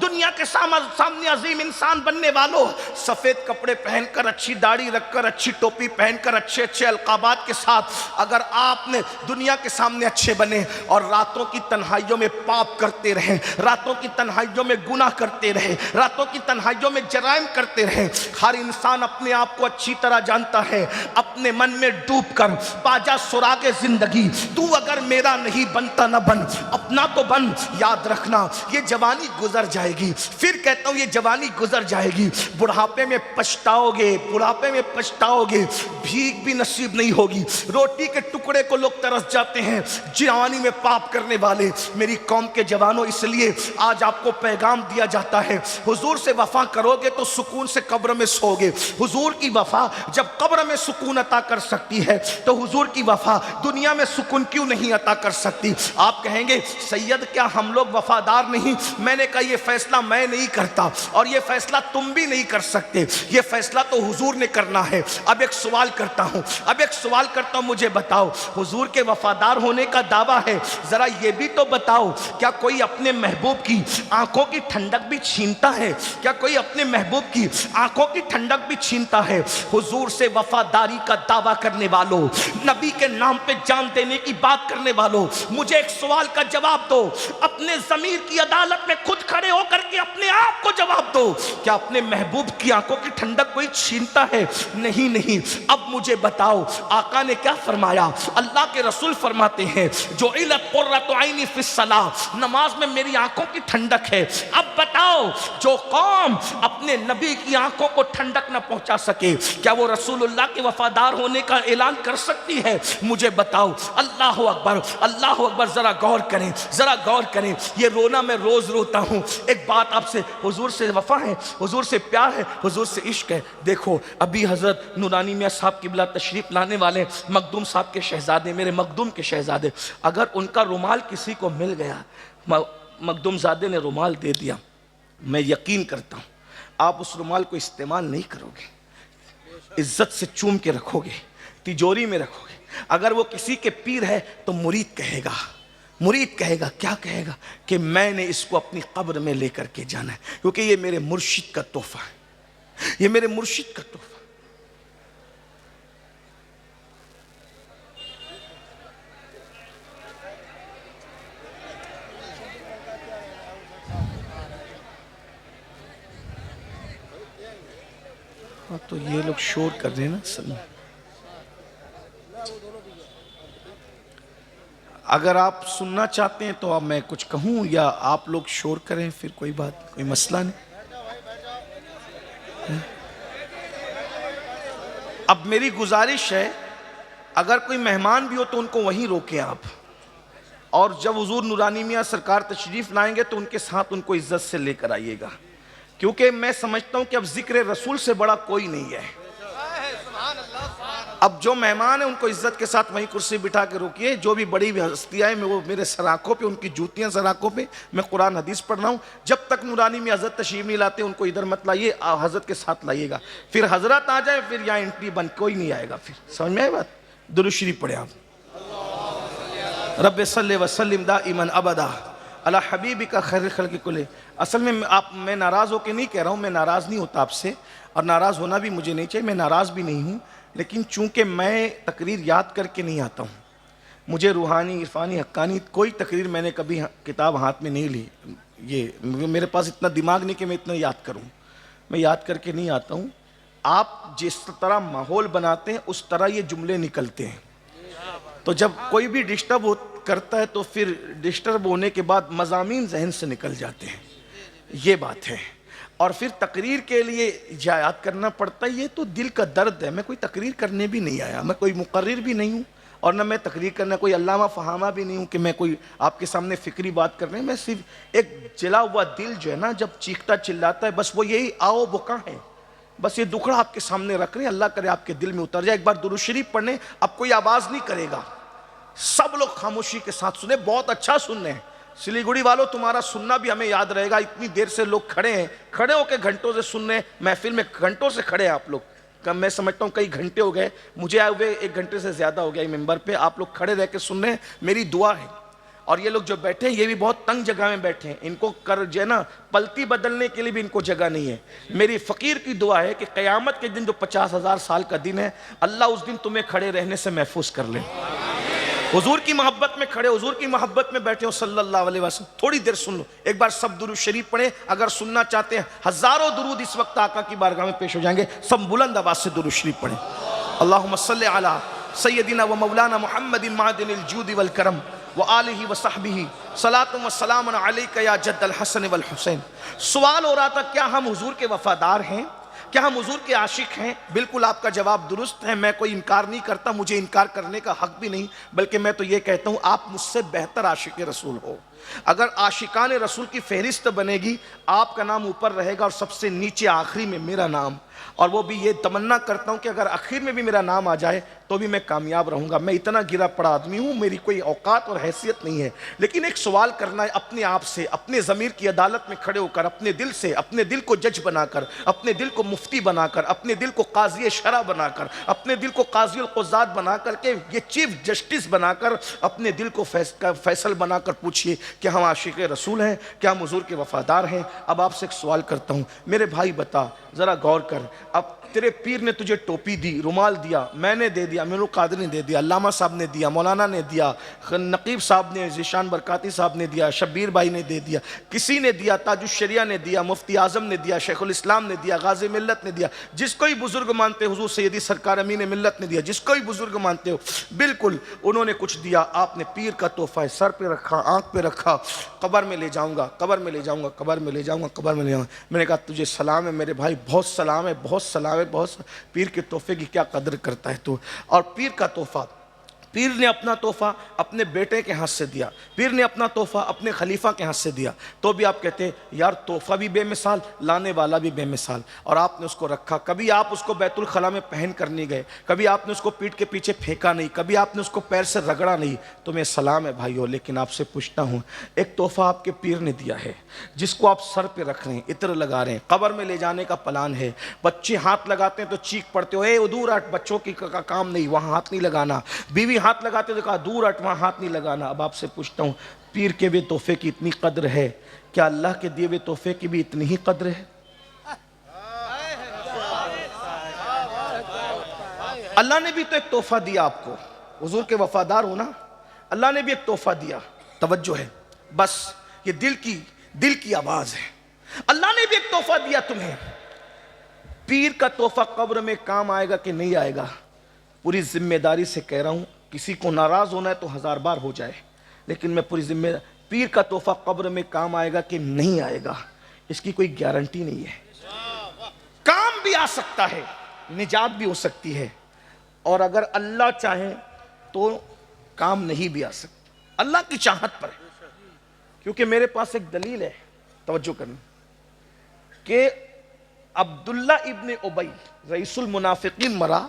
دنیا کے سامنے عظیم انسان بننے والوں, سفید کپڑے پہن کر, اچھی داڑھی رکھ کر, اچھی ٹوپی پہن کر, اچھے القابات کے ساتھ اگر آپ نے دنیا کے سامنے اچھے بنے اور راتوں کی تنہائیوں میں پاپ کرتے رہیں, راتوں کی تنہائیوں میں گناہ کرتے رہیں, راتوں کی تنہائیوں میں جرائم کرتے رہیں, ہر انسان اپنے آپ کو اچھی طرح جانتا ہے, اپنے من میں ڈوب کر پاجا سراغ زندگی, تو اگر میرا نہیں بنتا نہ بن, اپنا تو بن. یاد رکھنا یہ جوانی گزر جائے گی, پھر کہتا ہوں یہ جوانی گزر جائے گی, بڑھاپے میں پچھتاؤ گے, بڑھاپے میں پچھتاؤ گے, بھیک بھی نصیب نہیں ہوگی, روٹی کے ٹکڑے کو لوگ ترس جاتے ہیں جوانی میں پاپ کرنے والے. میری قوم کے جوانوں, اس لیے آج آپ کو پیغام دیا جاتا ہے, حضور سے وفا کرو گے تو سکون سے قبر میں سو گے. حضور کی وفا جب قبر میں سکون عطا کر سکتی ہے تو حضور کی وفا دنیا میں سکون کیوں نہیں عطا کر سکتی. آپ کہیں گے سید کیا ہم لوگ وفادار نہیں؟ میں نے کہا یہ فیصلہ میں نہیں کرتا اور یہ فیصلہ تم بھی نہیں کر سکتے، یہ فیصلہ تو حضور نے کرنا ہے۔ اب ایک سوال کرتا ہوں، مجھے بتاؤ، حضور کے وفادار ہونے کا دعویٰ ہے، ذرا یہ بھی تو بتاؤ، کیا کوئی اپنے محبوب کی آنکھوں کی ٹھنڈک بھی چھینتا ہے؟ کیا کوئی اپنے محبوب کی آنکھوں کی ٹھنڈک بھی چھینتا ہے؟ حضور سے وفاداری کا دعویٰ کرنے والوں، نبی کے نام پہ جان دینے کی بات کرنے والوں، مجھے ایک سوال کا جواب دو، اپنے ضمیر کی عدالت میں خود کھڑے ہو کر کے اپنے آپ کو جواب دو، کیا اپنے محبوب کی آنکھوں کی ٹھنڈک کوئی چھینتا ہے؟ نہیں۔ اب مجھے بتاؤ، آقا نے کیا فرمایا؟ اللہ کے رسول فرماتے ہیں جعلت قرۃ عینی فی الصلاۃ، نماز میں میری آنکھوں کی ٹھنڈک ہے۔ اب بتاؤ، جو قوم اپنے نبی کی آنکھوں کو ٹھنڈک نہ پہنچا سکے، کیا وہ رسول اللہ کے وفادار ہونے کا اعلان کر سکتی ہے؟ مجھے بتاؤ۔ اللہ اکبر، اللہ اکبر، ذرا غور کریں، یہ رونا میں روز روتا ہوں۔ ایک بات آپ سے، حضور سے وفا ہے، حضور سے پیار ہے، حضور سے عشق ہے۔ دیکھو ابھی حضرت نورانی میاں صاحب قبلہ تشریف لانے والے، مخدوم صاحب کے شہزادے، میرے مخدوم کے شہزادے، اگر ان کا رومال کسی کو مل گیا، مخدوم زادے نے رومال دے دیا، میں یقین کرتا ہوں آپ اس رومال کو استعمال نہیں کرو گے، عزت سے چوم کے رکھو گے، تجوری میں رکھو گے۔ اگر وہ کسی کے پیر ہے تو مرید کہے گا، کیا کہے گا؟ کہ میں نے اس کو اپنی قبر میں لے کر کے جانا ہے، کیونکہ یہ میرے مرشد کا تحفہ ہے، یہ میرے مرشد کا تحفہ۔ تو یہ لوگ شور کر رہے ہیں نا اصل میں۔ اگر آپ سننا چاہتے ہیں تو اب میں کچھ کہوں یا آپ لوگ شور کریں، پھر کوئی بات، کوئی مسئلہ نہیں۔ اب میری گزارش ہے، اگر کوئی مہمان بھی ہو تو ان کو وہیں روکیں آپ، اور جب حضور نورانی میاں سرکار تشریف لائیں گے تو ان کے ساتھ ان کو عزت سے لے کر آئیے گا، کیونکہ میں سمجھتا ہوں کہ اب ذکر رسول سے بڑا کوئی نہیں ہے۔ اب جو مہمان ہیں ان کو عزت کے ساتھ وہیں کرسی بٹھا کے روکیے۔ جو بھی بڑی ہستیاں ہیں، وہ میرے سر آنکھوں پہ، ان کی جوتیاں سر آنکھوں پہ، میں قرآن حدیث پڑھ رہا ہوں۔ جب تک نورانی میں حضرت تشریف نہیں لاتے ان کو ادھر مت لائیے، حضرت کے ساتھ لائیے گا۔ پھر حضرت آ جائے پھر یہاں انٹری بند، کوئی نہیں آئے گا۔ پھر سمجھ میں آئی بات؟ درود شریف پڑھیں آپ۔ رب صلی وسلم دائما ابدا علی حبیبک خیر الخلق کلہ۔ اصل میں میں ناراض ہو کے نہیں کہہ رہا ہوں، میں ناراض نہیں ہوتا آپ سے، اور ناراض ہونا بھی مجھے نہیں چاہیے، میں ناراض بھی نہیں ہوں، لیکن چونکہ میں تقریر یاد کر کے نہیں آتا ہوں، مجھے روحانی، عرفانی، حقانی کوئی تقریر میں نے کبھی کتاب ہاتھ میں نہیں لی، یہ میرے پاس اتنا دماغ نہیں کہ میں اتنا یاد کروں، میں یاد کر کے نہیں آتا ہوں۔ آپ جس طرح ماحول بناتے ہیں اس طرح یہ جملے نکلتے ہیں، تو جب کوئی بھی ڈسٹرب کرتا ہے تو پھر ڈسٹرب ہونے کے بعد مضامین ذہن سے نکل جاتے ہیں، یہ بات ہے۔ اور پھر تقریر کے لیے یاد کرنا پڑتا ہے، یہ تو دل کا درد ہے۔ میں کوئی تقریر کرنے بھی نہیں آیا، میں کوئی مقرر بھی نہیں ہوں، اور نہ میں تقریر کرنا کوئی علامہ فہامہ بھی نہیں ہوں کہ میں کوئی آپ کے سامنے فکری بات کر رہے ہیں۔ میں صرف ایک جلا ہوا دل جو ہے نا، جب چیختا چلاتا ہے، بس وہ یہی آؤ بکا ہے، بس یہ دکھڑا آپ کے سامنے رکھ رہے ہیں، اللہ کرے آپ کے دل میں اتر جائے۔ ایک بار درود شریف پڑھنے، اب کوئی آواز نہیں کرے گا، سب لوگ خاموشی کے ساتھ سنیں، بہت اچھا سننے ہیں۔ سلیگوڑی والوں تمہارا سننا بھی ہمیں یاد رہے گا، اتنی دیر سے لوگ کھڑے ہیں، کھڑے ہو کے گھنٹوں سے سننے، محفل میں گھنٹوں سے کھڑے ہیں آپ لوگ، میں سمجھتا ہوں کئی گھنٹے ہو گئے، مجھے آئے ہوئے 1 گھنٹے سے زیادہ ہو گیا ممبر پہ، آپ لوگ کھڑے رہ کے سن رہے ہیں، میری دعا ہے۔ اور یہ لوگ جو بیٹھے ہیں یہ بھی بہت تنگ جگہ میں بیٹھے ہیں، ان کو جو ہے نا پلتی بدلنے کے لیے بھی ان کو جگہ نہیں ہے۔ میری فقیر کی دعا ہے کہ قیامت کے دن جو 50,000 سال کا دن ہے، اللہ اس دن تمہیں کھڑے رہنے سے محفوظ کر لے، حضور کی محبت میں کھڑے، حضور کی محبت میں بیٹھے ہو صلی اللہ علیہ وسلم۔ تھوڑی دیر سن لو، ایک بار سب درود شریف پڑھیں، اگر سننا چاہتے ہیں ہزاروں درود اس وقت آقا کی بارگاہ میں پیش ہو جائیں گے، سب بلند آواز سے درود شریف پڑھیں۔ اللہم صلی علی سیدنا و مولانا محمد معدن الجود والکرم وآلہ وصحبہ صلاۃ و سلام علیک یا جد الحسن والحسین۔ سوال ہو رہا تھا کیا ہم حضور کے وفادار ہیں، کیا ہم حضور کے عاشق ہیں؟ بالکل آپ کا جواب درست ہے، میں کوئی انکار نہیں کرتا، مجھے انکار کرنے کا حق بھی نہیں، بلکہ میں تو یہ کہتا ہوں آپ مجھ سے بہتر عاشق رسول ہو۔ اگر عاشقان رسول کی فہرست بنے گی، آپ کا نام اوپر رہے گا اور سب سے نیچے آخری میں میرا نام، اور وہ بھی یہ تمنا کرتا ہوں کہ اگر آخر میں بھی میرا نام آ جائے تو بھی میں کامیاب رہوں گا۔ میں اتنا گرا پڑا آدمی ہوں، میری کوئی اوقات اور حیثیت نہیں ہے، لیکن ایک سوال کرنا ہے اپنے آپ سے، اپنے ضمیر کی عدالت میں کھڑے ہو کر، اپنے دل سے، اپنے دل کو جج بنا کر، اپنے دل کو مفتی بنا کر، اپنے دل کو قاضی شرع بنا کر، اپنے دل کو قاضی القضات بنا کر کے، یہ چیف جسٹس بنا کر، اپنے دل کو فیصل بنا کر پوچھئے کہ ہم عاشق رسول ہیں، کیا ہم حضور کے وفادار ہیں؟ اب آپ سے ایک سوال کرتا ہوں، میرے بھائی بتا، ذرا غور کر، اب تیرے پیر نے تجھے ٹوپی دی، رومال دیا، میں نے دے دیا، میرے قادر نے دے دیا، علامہ صاحب نے دیا، مولانا نے دیا، نقیب صاحب نے، ذیشان برکاتی صاحب نے دیا، شبیر بھائی نے دے دیا، کسی نے دیا، تاج الشریعہ نے دیا، مفتی اعظم نے دیا، شیخ الاسلام نے دیا، غازی ملت نے دیا، جس کوئی بزرگ مانتے حضور سیدی سرکار امین ملت نے دیا، جس کوئی بزرگ مانتے ہو، بالکل انہوں نے کچھ دیا، آپ نے پیر کا تحفہ سر پہ رکھا، آنکھ پہ رکھا، قبر میں لے جاؤں گا، قبر میں لے جاؤں گا، قبر میں لے جاؤں گا، قبر میں لے جاؤں گا۔ میں نے کہا تجھے سلام ہے میرے بھائی، بہت سلام ہے، بہت سلام ہے، بہت پیر کے تحفے کی کیا قدر کرتا ہے تو۔ اور پیر کا تحفہ، پیر نے اپنا تحفہ اپنے بیٹے کے ہاتھ سے دیا، پیر نے اپنا تحفہ اپنے خلیفہ کے ہاتھ سے دیا، تو بھی آپ کہتے ہیں یار تحفہ بھی بے مثال، لانے والا بھی بے مثال، اور آپ نے اس کو رکھا، کبھی آپ اس کو بیت الخلا میں پہن کر نہیں گئے، کبھی آپ نے اس کو پیٹھ کے پیچھے پھینکا نہیں، کبھی آپ نے اس کو پیر سے رگڑا نہیں، تمہیں سلام ہے بھائیو، لیکن آپ سے پوچھتا ہوں، ایک تحفہ آپ کے پیر نے دیا ہے جس کو آپ سر پہ رکھ رہے ہیں، عطر لگا رہے ہیں، قبر میں لے جانے کا پلان ہے، بچے ہاتھ لگاتے ہیں تو چیخ پڑتے ہو، اے دور ہٹ، بچوں کی کام نہیں، وہاں ہاتھ نہیں لگانا، بیوی ہاتھ لگاتے تو کہا دور ہٹ، وہاں ہاتھ نہیں لگانا۔ اب آپ سے پوچھتا ہوں، پیر کے بھی تحفے کی اتنی قدر ہے، کیا اللہ کے دیے ہوئے تحفے کی بھی اتنی ہی قدر ہے؟ اللہ نے بھی تو ایک تحفہ دیا آپ کو، حضور کے وفادار ہو نا، اللہ نے بھی ایک تحفہ دیا، توجہ ہے، بس یہ دل کی آواز ہے، اللہ نے بھی ایک تحفہ دیا تمہیں۔ پیر کا تحفہ قبر میں کام آئے گا کہ نہیں آئے گا؟ پوری ذمہ داری سے کہہ رہا ہوں، کسی کو ناراض ہونا ہے تو 1000 بار ہو جائے، لیکن میں پوری ذمہ داری، پیر کا تحفہ قبر میں کام آئے گا کہ نہیں آئے گا، اس کی کوئی گارنٹی نہیں ہے۔ کام بھی آ سکتا ہے، نجات بھی ہو سکتی ہے، اور اگر اللہ چاہے تو کام نہیں بھی آ سکتا، اللہ کی چاہت پر ہے۔ کیونکہ میرے پاس ایک دلیل ہے، توجہ کرنا، کہ عبداللہ ابن ابی رئیس المنافقین مرا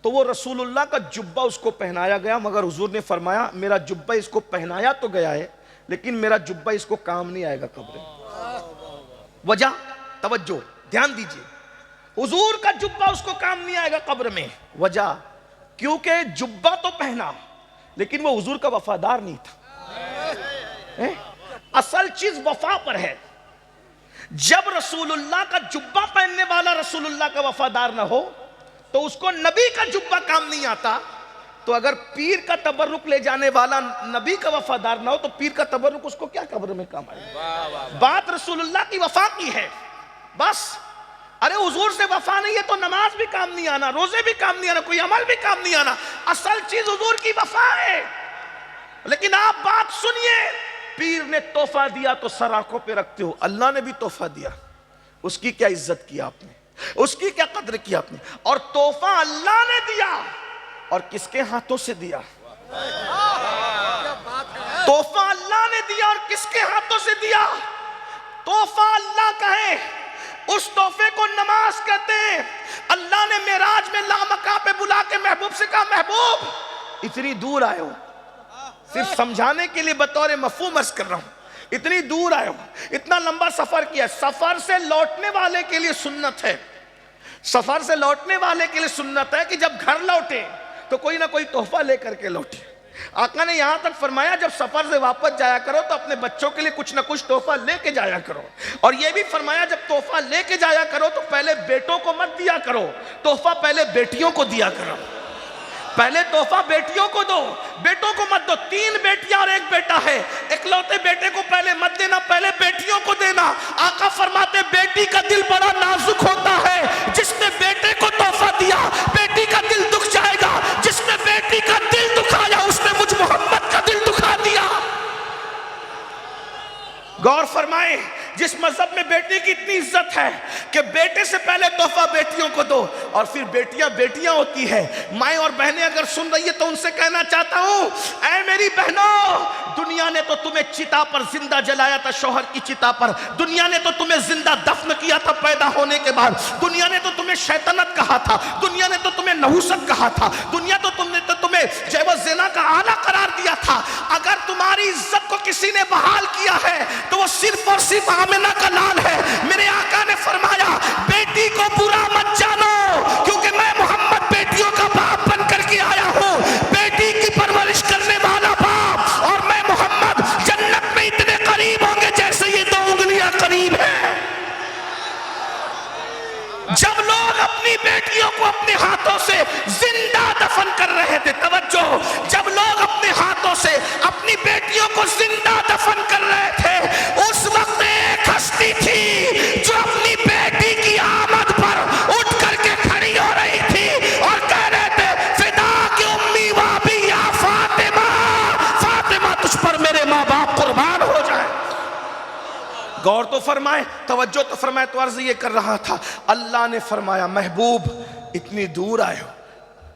تو وہ رسول اللہ کا جبہ اس کو پہنایا گیا، مگر حضور نے فرمایا میرا جبہ اس کو پہنایا تو گیا ہے لیکن میرا جبہ اس کو کام نہیں آئے گا قبر میں۔ وجہ، توجہ، دھیان دیجئے، حضور کا جبہ اس کو کام نہیں آئے گا قبر میں، وجہ کیونکہ جبہ تو پہنا لیکن وہ حضور کا وفادار نہیں تھا۔ اصل چیز وفا پر ہے، جب رسول اللہ کا جبہ پہننے والا رسول اللہ کا وفادار نہ ہو تو اس کو نبی کا جبہ کام نہیں آتا، تو اگر پیر کا تبرک لے جانے والا نبی کا وفادار نہ ہو تو پیر کا تبرک اس کو کیا قبر میں کام آئے گا؟ بات رسول اللہ کی وفا کی ہے، بس۔ ارے حضور سے وفا نہیں ہے تو نماز بھی کام نہیں آنا، روزے بھی کام نہیں آنا، کوئی عمل بھی کام نہیں آنا، اصل چیز حضور کی وفا ہے۔ لیکن آپ بات سنیے، پیر نے تحفہ دیا تو سر آنکھوں پہ رکھتے ہو، اللہ نے بھی تحفہ دیا، اس کی کیا عزت کی آپ نے، اس کی کیا قدر کی آپ نے؟ اور تحفہ اللہ نے دیا، اور کس کے ہاتھوں سے دیا؟ تحفہ اللہ نے دیا اور کس کے ہاتھوں سے دیا؟ تحفہ اللہ کا ہے، اس تحفے کو نماز کہتے ہیں۔ اللہ نے معراج میں لامکاں پہ بلا کے محبوب سے کہا محبوب اتنی دور آئے ہو، صرف سمجھانے کے لیے بطور مفہوم عرض کر رہا ہوں، اتنی دور آئے ہو، اتنا لمبا سفر کیا، سفر سے لوٹنے والے کے لیے سنت ہے، سفر سے لوٹنے والے کے لیے سنت ہے کہ جب گھر لوٹے تو کوئی نہ کوئی تحفہ لے کر کے لوٹے۔ آقا نے یہاں تک فرمایا جب سفر سے واپس جایا کرو تو اپنے بچوں کے لیے کچھ نہ کچھ تحفہ لے کے جایا کرو، اور یہ بھی فرمایا جب تحفہ لے کے جایا کرو تو پہلے بیٹوں کو مت دیا کرو، تحفہ پہلے بیٹیوں کو دیا کرو، پہلے تحفہ بیٹیوں کو دو، بیٹوں کو مت دو۔ 3 بیٹیاں اور 1 بیٹا ہے، اکلوتے بیٹے کو پہلے مت دینا، پہلے بیٹیوں کو دینا۔ آقا فرماتے بیٹی کا دل بڑا نازک ہوتا ہے، جس نے بیٹے کو تحفہ دیا بیٹی کا دل دکھ جائے گا، جس نے بیٹی کا دل دکھایا اس نے مجھ محمد کا دل دکھا دیا۔ غور فرمائیں، جس مذہب میں بیٹی کی اتنی عزت ہے کہ بیٹے سے پہلے تحفہ بیٹیوں کو دو اور پھر بیٹیاں بیٹیاں ہوتی ہے. مائیں اور بہنیں اگر سن رہی ہے تو ان سے کہنا چاہتا ہوں، اے میری بہنوں، دنیا نے تو تمہیں چتا پر زندہ جلایا تھا، شوہر کی چتا پر. دنیا نے تو تمہیں زندہ دفن کیا تھا پیدا ہونے کے بعد. دنیا نے تو تمہیں شیطنت کہا تھا. دنیا نے تو تمہیں نحوست کہا تھا. دنیا تو تمہیں زنا کا آلہ قرار دیا تھا. اگر تمہاری عزت کو کسی نے بحال کیا ہے تو وہ صرف اور صرف آمنہ کا لال ہے. میرے آقا نے فرمایا بیٹی کو برا مت جانو، کیونکہ میں محمد بیٹیوں کا باپ بن کر کے آیا ہوں، بیٹی کی پرورش کرنے والا باپ. اور میں محمد جنت میں اتنے قریب ہوں گے جیسے یہ 2 انگلیاں قریب ہیں. جب لوگ اپنی بیٹیوں کو اپنے ہاتھوں سے زندہ دفن کر رہے تھے، توجہ، جب لوگ اپنے ہاتھوں سے اپنی بیٹیوں کو زندہ دفن کر رہے تھے، اس وقت ایک ہستی تھی جو اپنی بیٹی کی آمد پر اٹھ کر کے کھڑی ہو رہی تھی اور کہہ رہے تھے فدا کی امی و ابی یا فاطمہ، فاطمہ تجھ پر میرے ماں باپ قربان ہو جائے. غور تو فرمائے، توجہ تو فرمائے. تو عرض یہ کر رہا تھا، اللہ نے فرمایا محبوب اتنی دور آئے ہو،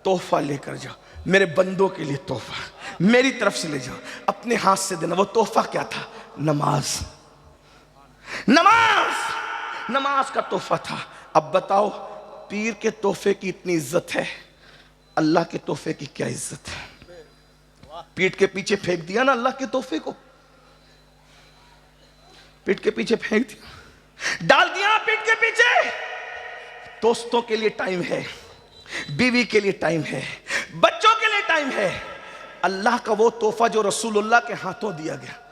تحفہ لے کر جاؤ، میرے بندوں کے لیے تحفہ میری طرف سے لے جاؤ، اپنے ہاتھ سے دینا. وہ تحفہ کیا تھا؟ نماز. نماز، نماز کا تحفہ تھا. اب بتاؤ، پیر کے تحفے کی اتنی عزت ہے، اللہ کے تحفے کی کیا عزت ہے؟ پیٹ کے پیچھے پھینک دیا نا اللہ کے تحفے کو، پیٹ کے پیچھے پھینک دیا، ڈال دیا پیٹ کے پیچھے. دوستوں کے لیے ٹائم ہے، بیوی کے لیے ٹائم ہے، بچوں کے لیے ٹائم ہے. اللہ کا وہ تحفہ جو رسول اللہ کے ہاتھوں دیا گیا،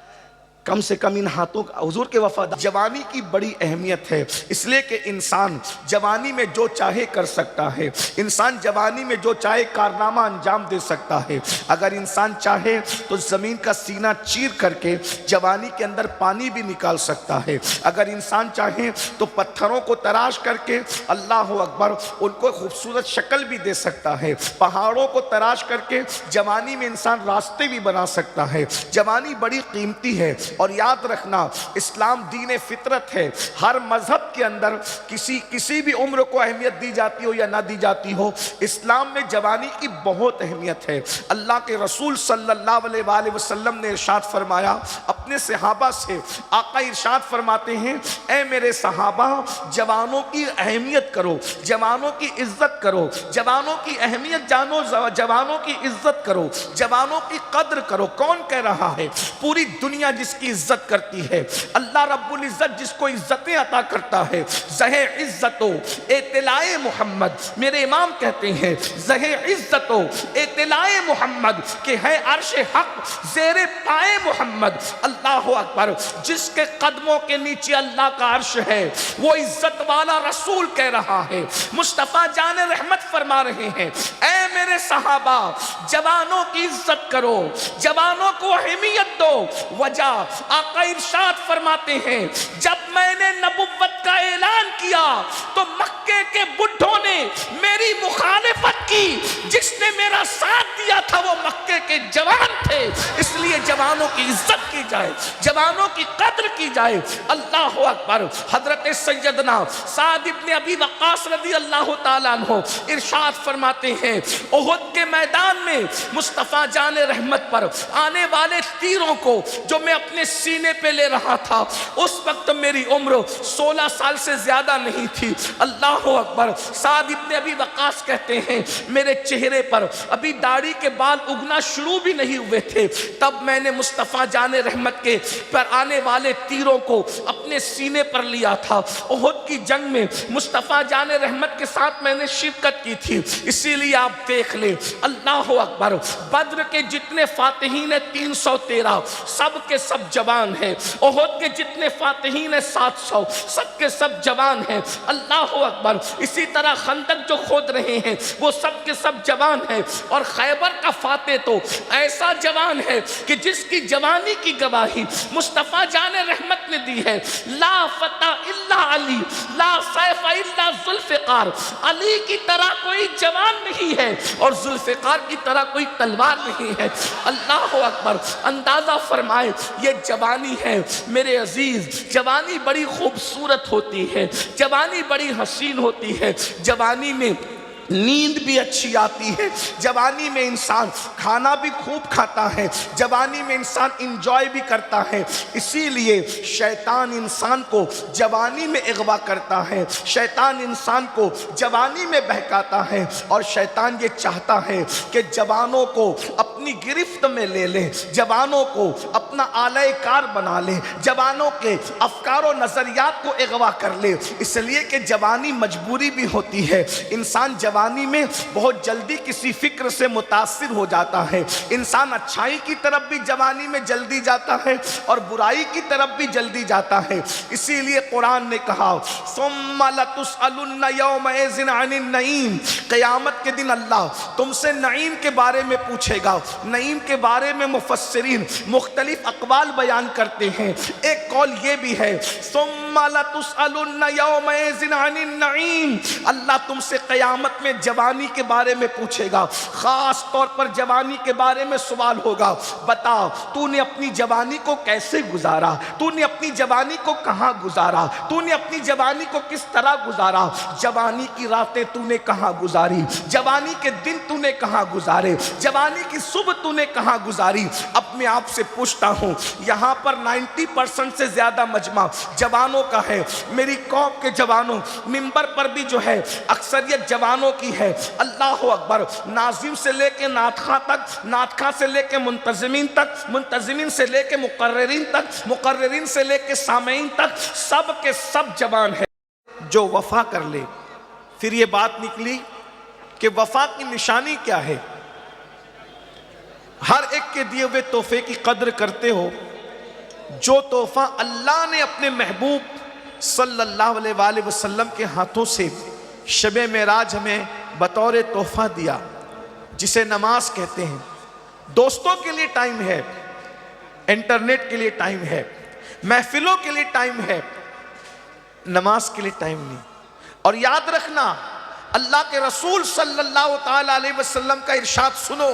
کم سے کم ان ہاتھوں کا حضور کے وفادار. جوانی کی بڑی اہمیت ہے، اس لیے کہ انسان جوانی میں جو چاہے کر سکتا ہے، انسان جوانی میں جو چاہے کارنامہ انجام دے سکتا ہے. اگر انسان چاہے تو زمین کا سینہ چیر کر کے جوانی کے اندر پانی بھی نکال سکتا ہے. اگر انسان چاہے تو پتھروں کو تراش کر کے اللہ اکبر ان کو خوبصورت شکل بھی دے سکتا ہے. پہاڑوں کو تراش کر کے جوانی میں انسان راستے بھی بنا سکتا ہے. جوانی بڑی قیمتی ہے. اور یاد رکھنا، اسلام دین فطرت ہے. ہر مذہب کے اندر کسی بھی عمر کو اہمیت دی جاتی ہو یا نہ دی جاتی ہو، اسلام میں جوانی کی بہت اہمیت ہے. اللہ کے رسول صلی اللہ علیہ وآلہ وسلم نے ارشاد فرمایا اپنے صحابہ سے. آقا ارشاد فرماتے ہیں اے میرے صحابہ، جوانوں کی اہمیت کرو، جوانوں کی عزت کرو، جوانوں کی اہمیت جانو، جوانوں کی عزت کرو، جوانوں کی قدر کرو. کون کہہ رہا ہے؟ پوری دنیا جس کی عزت کرتی ہے، اللہ رب العزت جس کو عزتیں عطا کرتا ہے. زہ عزت و اطلاع محمد، میرے امام کہتے ہیں زہ عزت و اطلاع محمد کہ ہے عرش حق زیر پائے محمد. اللہ اکبر، جس کے قدموں کے نیچے اللہ کا عرش ہے وہ عزت والا رسول کہہ رہا ہے. مصطفیٰ جان رحمت فرما رہے ہیں اے میرے صحابہ، جوانوں کی عزت کرو، جوانوں کو اہمیت دو. وجہ آقا ارشاد فرماتے ہیں جب میں نے نبوت کا اعلان کیا تو مکے کے بڈھوں نے میری مخالفت کی، جس نے میرا ساتھ دیا تھا وہ مکے کے جوان تھے. اس لیے جوانوں کی عزت کی جائے، جوانوں کی قدر کی جائے. اللہ اکبر. حضرت سیدنا سعد ابن ابی وقاص رضی اللہ تعالیٰ عنہ ارشاد فرماتے ہیں احد کے میدان میں مصطفیٰ جان رحمت پر آنے والے تیروں کو جو میں اپنے سینے پہ لے رہا تھا، اس وقت میری عمر 16 سال سے زیادہ نہیں تھی. اللہ اکبر. سعد ابن ابی وقاص کہتے ہیں میرے چہرے پر ابھی داڑھی کے بال اگنا شروع بھی نہیں ہوئے تھے، تب میں نے مصطفیٰ جان رحمت کے پر آنے والے تیروں کو اپنے سینے پر لیا تھا. احد کی جنگ میں مصطفیٰ جان رحمت کے ساتھ میں نے شرکت کی تھی. اسی لیے آپ دیکھ لیں. اللہ اکبر. بدر کے جتنے فاتحین 313 سب کے سب جوان ہیں. احد کے جتنے فاتحین 700 سب کے سب جوان ہیں. اللہ اکبر. اسی طرح خندق جو کھود رہے ہیں وہ سب کے سب جوان ہیں. اور خیبر کا فاتح تو ایسا جوان ہے کہ جس کی جوانی کی گواہی مصطفیٰ جان رحمت نے دی ہے، لا فتح الا علی، لا سیف الا ذوالفقار، علی کی طرح کوئی جوان نہیں ہے اور ذوالفقار کی طرح کوئی تلوار نہیں ہے۔ اللہ اکبر، اندازہ فرمائے یہ جوانی ہے میرے عزیز، جوانی بڑی خوبصورت ہوتی ہے، جوانی بڑی حسین ہوتی ہے، جوانی میں نیند بھی اچھی آتی ہے، جوانی میں انسان کھانا بھی خوب کھاتا ہے، جوانی میں انسان انجوائے بھی کرتا ہے۔ اسی لیے شیطان انسان کو جوانی میں اغوا کرتا ہے، شیطان انسان کو جوانی میں بہکاتا ہے، اور شیطان یہ چاہتا ہے کہ جوانوں کو اپنی گرفت میں لے لے، جوانوں کو اپنا آلہ کار بنا لے، جوانوں کے افکار و نظریات کو اغوا کر لے، اس لیے کہ جوانی مجبوری بھی ہوتی ہے۔ انسان جوانی میں بہت جلدی کسی فکر سے متاثر ہو جاتا ہے، انسان اچھائی کی طرف بھی جوانی میں جلدی جاتا ہے اور برائی کی طرف بھی جلدی جاتا ہے۔ اسی لیے قرآن نے کہا ثم لتسألن یومئذ عن النعیم، قیامت کے دن اللہ تم سے نعیم کے بارے میں پوچھے گا۔ نعیم کے بارے میں مفسرین مختلف اقوال بیان کرتے ہیں، ایک قول یہ بھی ہے ثم لتسألن یومئذ عن النعیم، اللہ تم سے قیامت میں جوانی کے بارے میں پوچھے گا، خاص طور پر جوانی کے بارے میں سوال ہوگا، بتا تو نے اپنی جوانی کو کیسے گزارا، تو نے اپنی جوانی کو کہاں گزارا، تو نے اپنی جوانی کو کس طرح گزارا، جوانی کی راتیں تو نے کہاں گزاری، جوانی کے دن تو نے کہاں گزارے، جوانی کی صبح تو نے کہاں گزاری۔ اب میں آپ سے پوچھتا ہوں، یہاں پر 90% سے زیادہ مجمع جوانوں کا ہے، میری قوم کے جوانوں، منبر پر بھی جو ہے اکثریت جوانوں کی ہے۔ اللہ اکبر، ناظم سے لے کے ناطخہ تک، ناطخہ سے لے کے منتظمین تک، منتظمین سے لے کے مقررین تک، مقررین سے لے کے سامعین تک، سب کے سب جوان ہیں۔ جو وفا کر لے، پھر یہ بات نکلی کہ وفا کی نشانی کیا ہے؟ ہر ایک کے دیے ہوئے تحفے کی قدر کرتے ہو، جو تحفہ اللہ نے اپنے محبوب صلی اللہ علیہ وآلہ وسلم کے ہاتھوں سے شب معراج ہمیں بطور تحفہ دیا، جسے نماز کہتے ہیں۔ دوستوں کے لیے ٹائم ہے، انٹرنیٹ کے لیے ٹائم ہے، محفلوں کے لیے ٹائم ہے، نماز کے لیے ٹائم نہیں۔ اور یاد رکھنا، اللہ کے رسول صلی اللہ تعالی علیہ وسلم کا ارشاد سنو،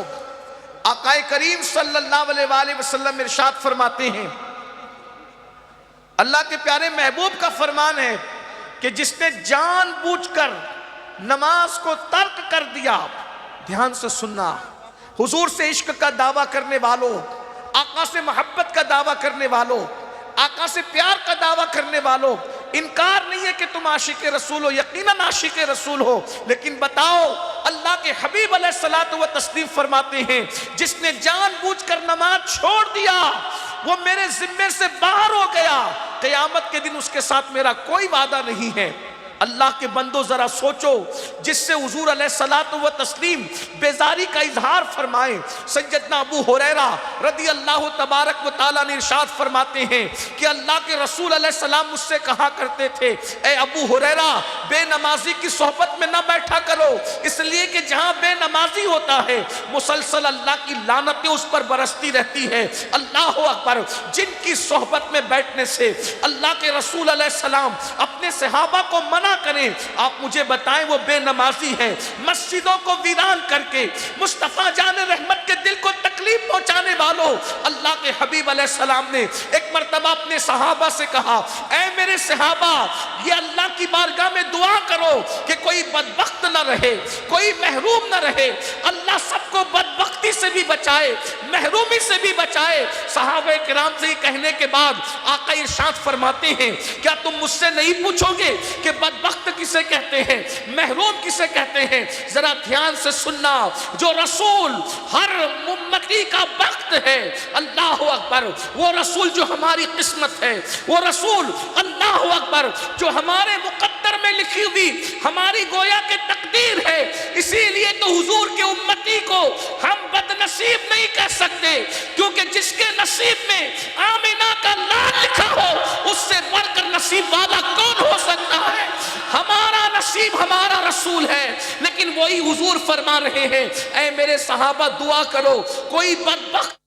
آقا کریم صلی اللہ علیہ وآلہ وسلم ارشاد فرماتے ہیں، اللہ کے پیارے محبوب کا فرمان ہے کہ جس نے جان بوجھ کر نماز کو ترک کر دیا، دھیان سے سننا، حضور سے عشق کا دعویٰ کرنے والوں، آقا سے محبت کا دعویٰ کرنے والوں، آقا سے پیار کا دعویٰ کرنے والوں، انکار نہیں ہے کہ تم عاشق رسول ہو، یقیناً عاشق رسول ہو، لیکن بتاؤ اللہ کے حبیب علیہ الصلوۃ والتسلیم فرماتے ہیں جس نے جان بوجھ کر نماز چھوڑ دیا وہ میرے ذمے سے باہر ہو گیا، قیامت کے دن اس کے ساتھ میرا کوئی وعدہ نہیں ہے۔ اللہ کے بندو ذرا سوچو، جس سے حضور علیہ الصلوۃ والتسلیم بیزاری کا اظہار فرمائیں۔ سیدنا ابو ہریرہ رضی اللہ تبارک و تعالیٰ نے ارشاد فرماتے ہیں کہ اللہ کے رسول علیہ السلام مجھ سے کہا کرتے تھے، اے ابو ہریرہ بے نمازی کی صحبت میں نہ بیٹھا کرو، اس لیے کہ جہاں بے نمازی ہوتا ہے مسلسل اللہ کی لعنتیں اس پر برستی رہتی ہے۔ اللہ اکبر، جن کی صحبت میں بیٹھنے سے اللہ کے رسول علیہ السلام اپنے صحابہ کو منع کریں، آپ مجھے بتائیں وہ بے نمازی ہیں۔ مسجدوں کو ویران کر کے مصطفیٰ جان رحمت کے دل کو تکلیف پہنچانے والوں، اللہ کے حبیب علیہ السلام نے ایک مرتبہ اپنے صحابہ سے کہا، اے میرے صحابہ یہ اللہ کی بارگاہ میں دعا کرو کہ کوئی بدبخت نہ رہے، کوئی محروم نہ رہے، اللہ سب کو بدبختی سے بھی بچائے، محرومی سے بھی بچائے۔ صحابہ کرام سے یہ کہنے کے بعد آقا ارشاد فرماتے ہیں، کیا تم مجھ سے نہیں پوچھو گے کہ بدبخت کسے کہتے ہیں، محروم کسے کہتے ہیں؟ ذرا دھیان سے سننا، جو رسول ہر امتی کا بخت ہے، اللہ اکبر، وہ رسول جو ہماری قسمت ہے، وہ رسول اللہ اکبر جو ہمارے مقدر میں لکھی ہوئی ہماری گویا کے تقدیر ہے۔ اسی لیے تو حضور کے امتی کو ہم بد نصیب نہیں کہہ سکتے، کیونکہ جس کے نصیب میں آمینہ کا لال لکھا ہو اس سے بڑھ کر نصیب والا کون ہو سکتا ہے؟ ہمارا نصیب ہمارا رسول ہے، لیکن وہی حضور فرما رہے ہیں، اے میرے صحابہ دعا کرو کوئی بدبخت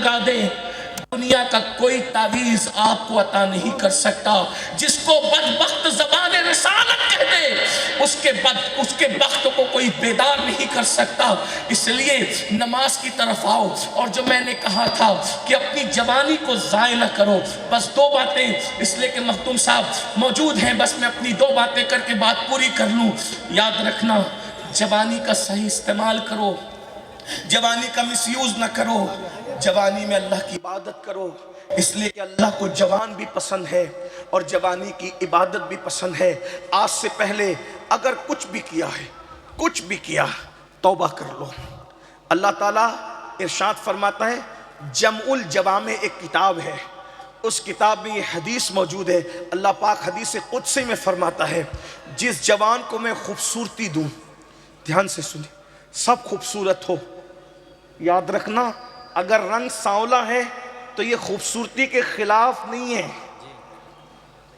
لگا دے، دنیا کا کوئی تعویذ آپ کو عطا نہیں کر سکتا۔ جس کو بدبخت زبان رسالت کہہ دے، اس کے بخت کو کوئی بیدار نہیں کر سکتا۔ اس لیے نماز کی طرف آؤ، اور جو میں نے کہا تھا کہ اپنی جوانی کو ضائع نہ کرو۔ بس دو باتیں، اس لیے کہ مختوم صاحب موجود ہیں، بس میں اپنی دو باتیں کر کے بات پوری کر لوں۔ یاد رکھنا، جوانی کا صحیح استعمال کرو، جوانی کا مس یوز نہ کرو، جوانی میں اللہ کی عبادت کرو، اس لیے کہ اللہ کو جوان بھی پسند ہے اور جوانی کی عبادت بھی پسند ہے۔ آج سے پہلے اگر کچھ بھی کیا ہے، کچھ بھی کیا، توبہ کر لو۔ اللہ تعالیٰ ارشاد فرماتا ہے، جمع الجوامع ایک کتاب ہے، اس کتاب میں یہ حدیث موجود ہے۔ اللہ پاک حدیث قدسی میں فرماتا ہے، جس جوان کو میں خوبصورتی دوں، دھیان سے سنیں، سب خوبصورت ہو، یاد رکھنا اگر رنگ سانولا ہے تو یہ خوبصورتی کے خلاف نہیں ہے،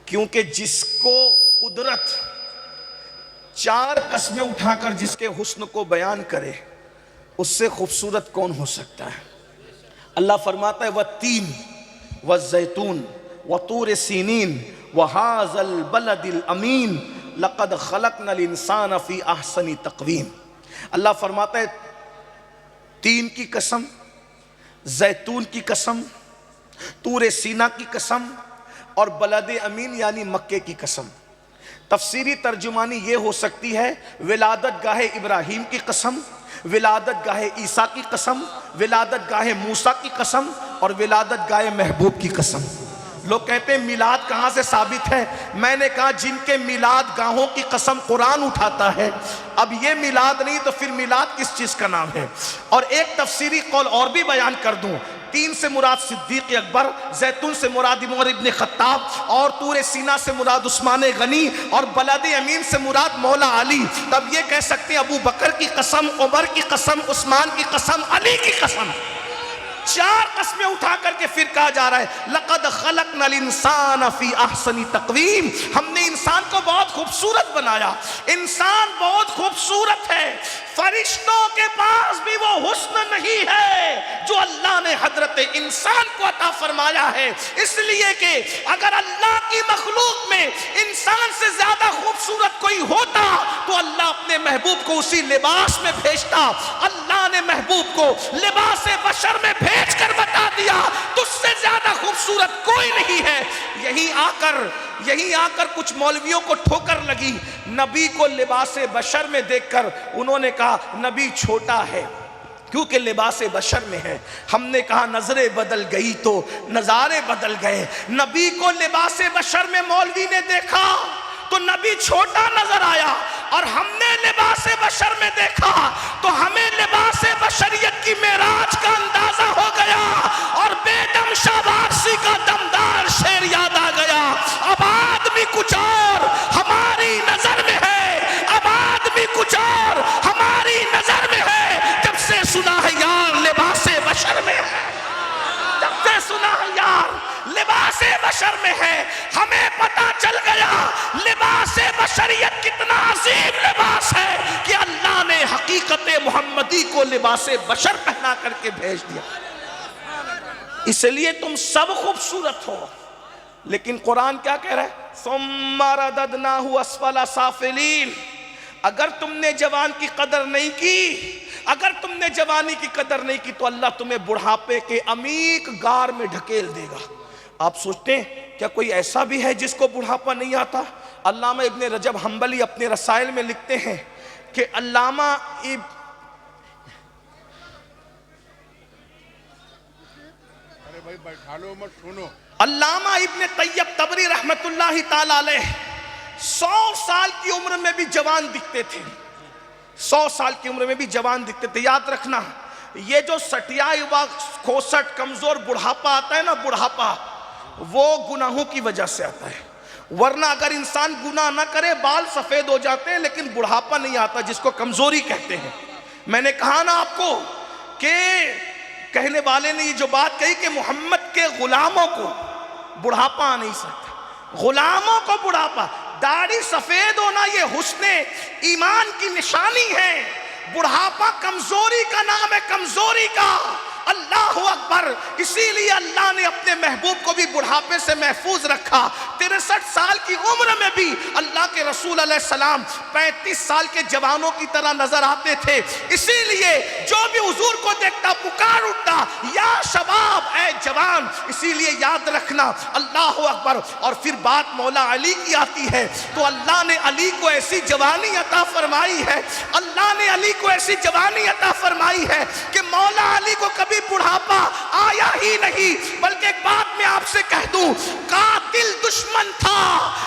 کیونکہ جس کو قدرت چار قسمیں اٹھا کر جس کے حسن کو بیان کرے، اس سے خوبصورت کون ہو سکتا ہے؟ اللہ فرماتا ہے وَالتین وَالزیتون وَطُورِ سینین وَهَذَا الْبَلَدِ الْأَمِينَ لَقَدْ خَلَقْنَا الْإِنسَانَ فِي أَحْسَنِ تَقْوِيمٍ۔ اللہ فرماتا ہے تین کی قسم، زیتون کی قسم، طور سینا کی قسم، اور بلد امین یعنی مکے کی قسم۔ تفسیری ترجمانی یہ ہو سکتی ہے، ولادت گاہ ابراہیم کی قسم، ولادت گاہ عیسیٰ کی قسم، ولادت گاہ موسیٰ کی قسم، اور ولادت گاہ محبوب کی قسم۔ لوگ کہتے ہیں میلاد کہاں سے ثابت ہے؟ میں نے کہا جن کے میلاد گاہوں کی قسم قرآن اٹھاتا ہے، اب یہ میلاد نہیں تو پھر میلاد کس چیز کا نام ہے؟ اور ایک تفسیری قول اور بھی بیان کر دوں، تین سے مراد صدیق اکبر، زیتون سے مراد عمر ابن خطاب، اور طور سینا سے مراد عثمان غنی، اور بلد امین سے مراد مولا علی۔ تب یہ کہہ سکتے ہیں ابو بکر کی قسم، عمر کی قسم، عثمان کی قسم، علی کی قسم۔ چار قسمیں اٹھا کر کے پھر کہا جا رہا ہے لَقَدْ خَلَقْنَا الْإِنسَانَ فِي أَحْسَنِ تَقْوِيمٍ، ہم نے انسان کو بہت خوبصورت بنایا۔ انسان بہت خوبصورت ہے، فرشتوں کے پاس بھی وہ حسن نہیں ہے جو اللہ نے حضرت انسان کو عطا فرمایا ہے۔ اس لیے کہ اگر اللہ کی مخلوق میں انسان سے زیادہ خوبصورت کوئی ہوتا تو اللہ اپنے محبوب کو اسی لباس میں بھیجتا۔ اللہ نے محبوب کو لباس بشر میں بھیج کر بتا دیا تجھ سے زیادہ خوبصورت کوئی نہیں ہے۔ یہی آ کر کچھ مولویوں کو ٹھوکر لگی، نبی کو لباس بشر میں دیکھ کر انہوں نے کہا نبی چھوٹا ہے کیونکہ لباس بشر میں ہے۔ ہم نے کہا نظریں بدل گئی تو نظارے بدل گئے۔ نبی کو لباس بشر میں مولوی نے دیکھا تو نبی چھوٹا نظر آیا، اور ہم نے لباس بشر میں دیکھا تو ہمیں لباس بشریت کی معراج کا اندازہ ہو گیا، اور بے دم شاہ وارسی کا دمدار شعر یاد آ گیا، اب آدمی کچھ اور ہماری نظر میں ہے، اب آدمی کچھ اور ہماری نظر میں ہے، جب سے سنا ہے یار لباس بشر میں ہے، جب سے سنا ہے یار لباس بشر میں ہے، ہمیں پتا چل گیا لباس بشریت کتنا عظیم لباس ہے کہ اللہ نے حقیقت محمدی کو لباس بشر پہنا کر کے بھیج دیا۔ اس لیے تم سب خوبصورت ہو، لیکن قرآن کیا کہہ رہا ہے؟ ثم رددناہ اسفل سافلین۔ اگر تم نے جوان کی قدر نہیں کی، اگر تم نے جوانی کی قدر نہیں کی تو اللہ تمہیں بڑھاپے کے عمیق غار میں ڈھکیل دے گا۔ آپ سوچتے ہیں کیا کوئی ایسا بھی ہے جس کو بڑھاپا نہیں آتا؟ علامہ ابن رجب حنبلی اپنے رسائل میں لکھتے ہیں کہ علامہ ابن طیب طبری رحمت اللہ تعالی علیہ 100 سال کی عمر میں بھی جوان دکھتے تھے، 100 سال کی عمر میں بھی جوان دکھتے تھے۔ یاد رکھنا یہ جو سٹیائی ہوا کھوسٹ کمزور بڑھاپا آتا ہے نا، بڑھاپا وہ گناہوں کی وجہ سے آتا ہے، ورنہ اگر انسان گناہ نہ کرے بال سفید ہو جاتے ہیں، لیکن بڑھاپا نہیں آتا جس کو کمزوری کہتے ہیں۔ میں نے کہا نا آپ کو کہ کہنے والے نے یہ جو بات کہی کہ محمد کے غلاموں کو بڑھاپا آ نہیں سکتا، غلاموں کو بڑھاپا، داڑھی سفید ہونا یہ حسن ایمان کی نشانی ہے، بڑھاپا کمزوری کا نام ہے، کمزوری کا۔ اللہ اکبر. اسی لیے اللہ نے اپنے محبوب کو بھی بڑھاپے سے محفوظ رکھا. 63 سال کی عمر میں بھی اللہ کے رسول علیہ السلام 35 سال کے جوانوں کی طرح نظر آتے تھے. اسی لیے جو بھی حضور کو دیکھتا پکار اٹھتا یا شباب، اے جوان. اسی لیے یاد رکھنا، اللہ اکبر. اور پھر بات مولا علی کی آتی ہے تو اللہ نے علی کو ایسی جوانی عطا فرمائی ہے، اللہ نے علی کو ایسی جوانی عطا فرمائی ہے کہ مولا علی کو کبھی بڑھاپا آیا ہی نہیں. بلکہ ایک بات میں آپ سے کہہ دوں، قاتل دشمن تھا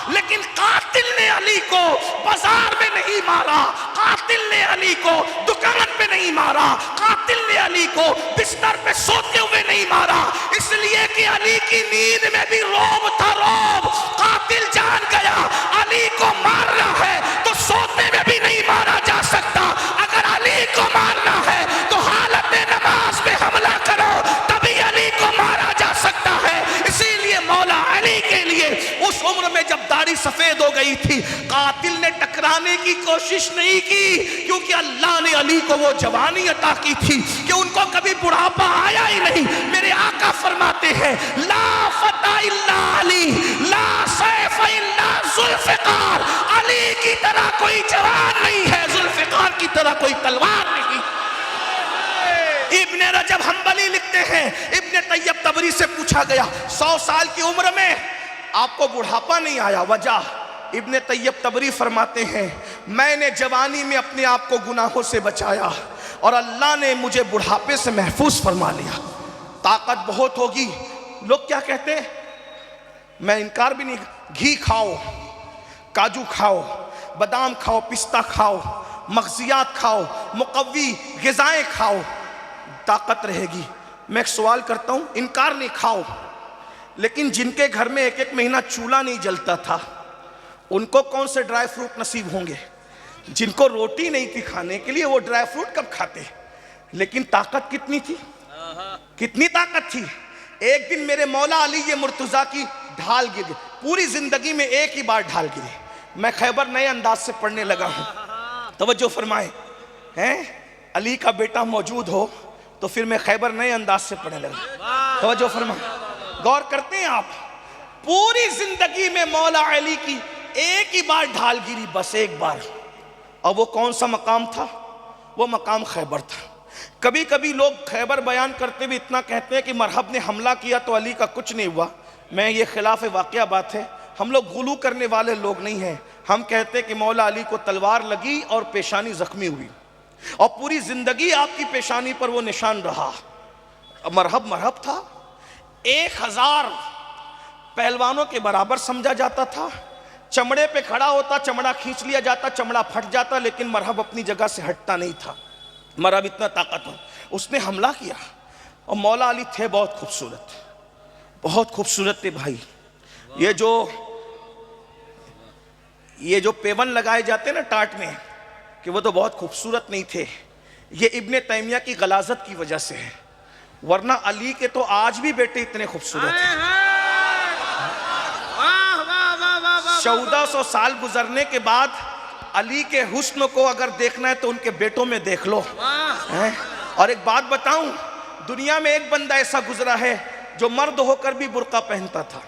لیکن قاتل نے علی کو بازار میں نہیں مارا، قاتل نے علی کو دکان پہ نہیں مارا، قاتل نے علی کو بستر پہ سوتے ہوئے نہیں مارا. اس لیے کہ علی کی نیند میں بھی روب تھا، روب. قاتل جان گیا علی کو مارنا ہے تو سوتے میں بھی نہیں مارا جا سکتا. اگر علی کو مارنا ہے تو حالت نماز میں حملہ کرو تبھی علی کو مارا جا سکتا ہے. اسی لیے مولا علی کے لیے اس عمر میں جب داڑھی سفید ہو گئی تھی، قاتل نے ٹکرانے کی کوشش نہیں کی، کیونکہ اللہ نے علی کو وہ جوانی عطا کی تھی کہ ان کو کبھی بڑھاپا آیا ہی نہیں. میرے آقا فرماتے ہیں، لا فتح الا علی، لا سیف الا ذوالفقار. علی کی طرح کوئی جوان نہیں ہے، ذوالفقار کی طرح کوئی تلوار نہیں. ابن رجب حنبلی لکھتے ہیں، ابن طیب طبری سے پوچھا گیا 100 سال کی عمر میں آپ کو بڑھاپا نہیں آیا، وجہ؟ ابن طیب طبری فرماتے ہیں، میں نے جوانی میں اپنے آپ کو گناہوں سے بچایا اور اللہ نے مجھے بڑھاپے سے محفوظ فرما لیا. طاقت بہت ہوگی. لوگ کیا کہتے ہیں؟ میں انکار بھی نہیں. گھی کھاؤ، کاجو کھاؤ، بادام کھاؤ، پستہ کھاؤ، مغزیات کھاؤ، مقوی غذائیں کھاؤ، طاقت رہے گی. میں ایک سوال کرتا ہوں، انکار نہیں، کھاؤ. لیکن جن کے گھر میں 1 مہینہ چولہا نہیں جلتا تھا ان کو کون سے ڈرائی فروٹ نصیب ہوں گے؟ جن کو روٹی نہیں تھی کھانے کے لیے وہ ڈرائی فروٹ کب کھاتے؟ لیکن طاقت کتنی تھی، کتنی طاقت تھی. ایک دن میرے مولا علی یہ مرتضیٰ کی ڈھال گر گئی. پوری زندگی میں ایک ہی بار ڈھال گری. میں خیبر نئے انداز سے پڑھنے لگا ہوں. توجہ فرمائیں، ہیں علی کا بیٹا موجود ہو تو پھر میں خیبر نئے انداز سے پڑھنے لگا. توجہ فرمائیں، غور کرتے ہیں آپ. پوری زندگی میں مولا علی کی ایک ہی بار ڈھال گری، بس ایک بار. اور وہ کون سا مقام تھا؟ وہ مقام خیبر تھا. کبھی کبھی لوگ خیبر بیان کرتے بھی اتنا کہتے ہیں کہ مرحب نے حملہ کیا تو علی کا کچھ نہیں ہوا. میں یہ خلاف واقعہ بات ہے. ہم لوگ غلو کرنے والے لوگ نہیں ہیں. ہم کہتے کہ مولا علی کو تلوار لگی اور پیشانی زخمی ہوئی اور پوری زندگی آپ کی پیشانی پر وہ نشان رہا. مرحب مرحب تھا. 1000 پہلوانوں کے برابر سمجھا جاتا تھا. چمڑے پہ کھڑا ہوتا، چمڑا کھینچ لیا جاتا، چمڑا پھٹ جاتا، لیکن مرحب اپنی جگہ سے ہٹتا نہیں تھا. مرحب اتنا طاقتور. اس نے حملہ کیا اور مولا علی تھے بہت خوبصورت، بہت خوبصورت تھے بھائی. یہ جو پیون لگائے جاتے نا ٹاٹ میں، کہ وہ تو بہت خوبصورت نہیں تھے. یہ ابن تیمیہ کی غلاظت کی وجہ سے ہے، ورنہ علی کے تو آج بھی بیٹے اتنے خوبصورت ہیں. 1400 سال گزرنے کے بعد علی کے حسن کو اگر دیکھنا ہے تو ان کے بیٹوں میں دیکھ لو. اور ایک بات بتاؤں، دنیا میں ایک بندہ ایسا گزرا ہے جو مرد ہو کر بھی برقع پہنتا تھا.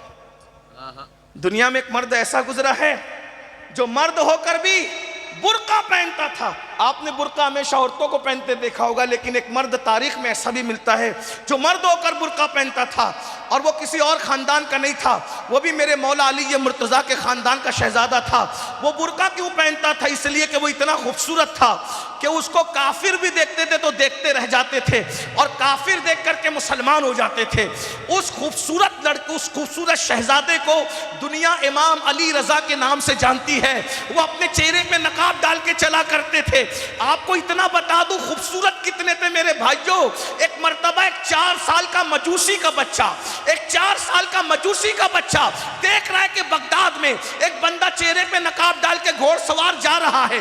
دنیا میں ایک مرد ایسا گزرا ہے جو مرد ہو کر بھی برقع پہنتا تھا. آپ نے برقع ہمیشہ عورتوں کو پہنتے دیکھا ہوگا، لیکن ایک مرد تاریخ میں ایسا بھی ملتا ہے جو مرد ہو کر برقع پہنتا تھا، اور وہ کسی اور خاندان کا نہیں تھا. وہ بھی میرے مولا علی یہ مرتضیٰ کے خاندان کا شہزادہ تھا. وہ برقع کیوں پہنتا تھا؟ اس لیے کہ وہ اتنا خوبصورت تھا کہ اس کو کافر بھی دیکھتے تھے تو دیکھتے رہ جاتے تھے، اور کافر دیکھ کر کے مسلمان ہو جاتے تھے. اس خوبصورت لڑکے، اس خوبصورت شہزادے کو دنیا امام علی رضا کے نام سے جانتی ہے. وہ اپنے چہرے پہ نقاب ڈال کے چلا کرتے تھے. آپ کو اتنا بتا دوں خوبصورت کتنے تھے میرے بھائیوں. ایک مرتبہ ایک 4 سال کا مجوسی کا بچہ، ایک 4 سال کا مجوسی کا بچہ دیکھ رہا ہے کہ بغداد میں ایک بندہ چہرے پہ نقاب ڈال کے گھوڑ سوار جا رہا ہے.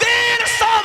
150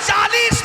40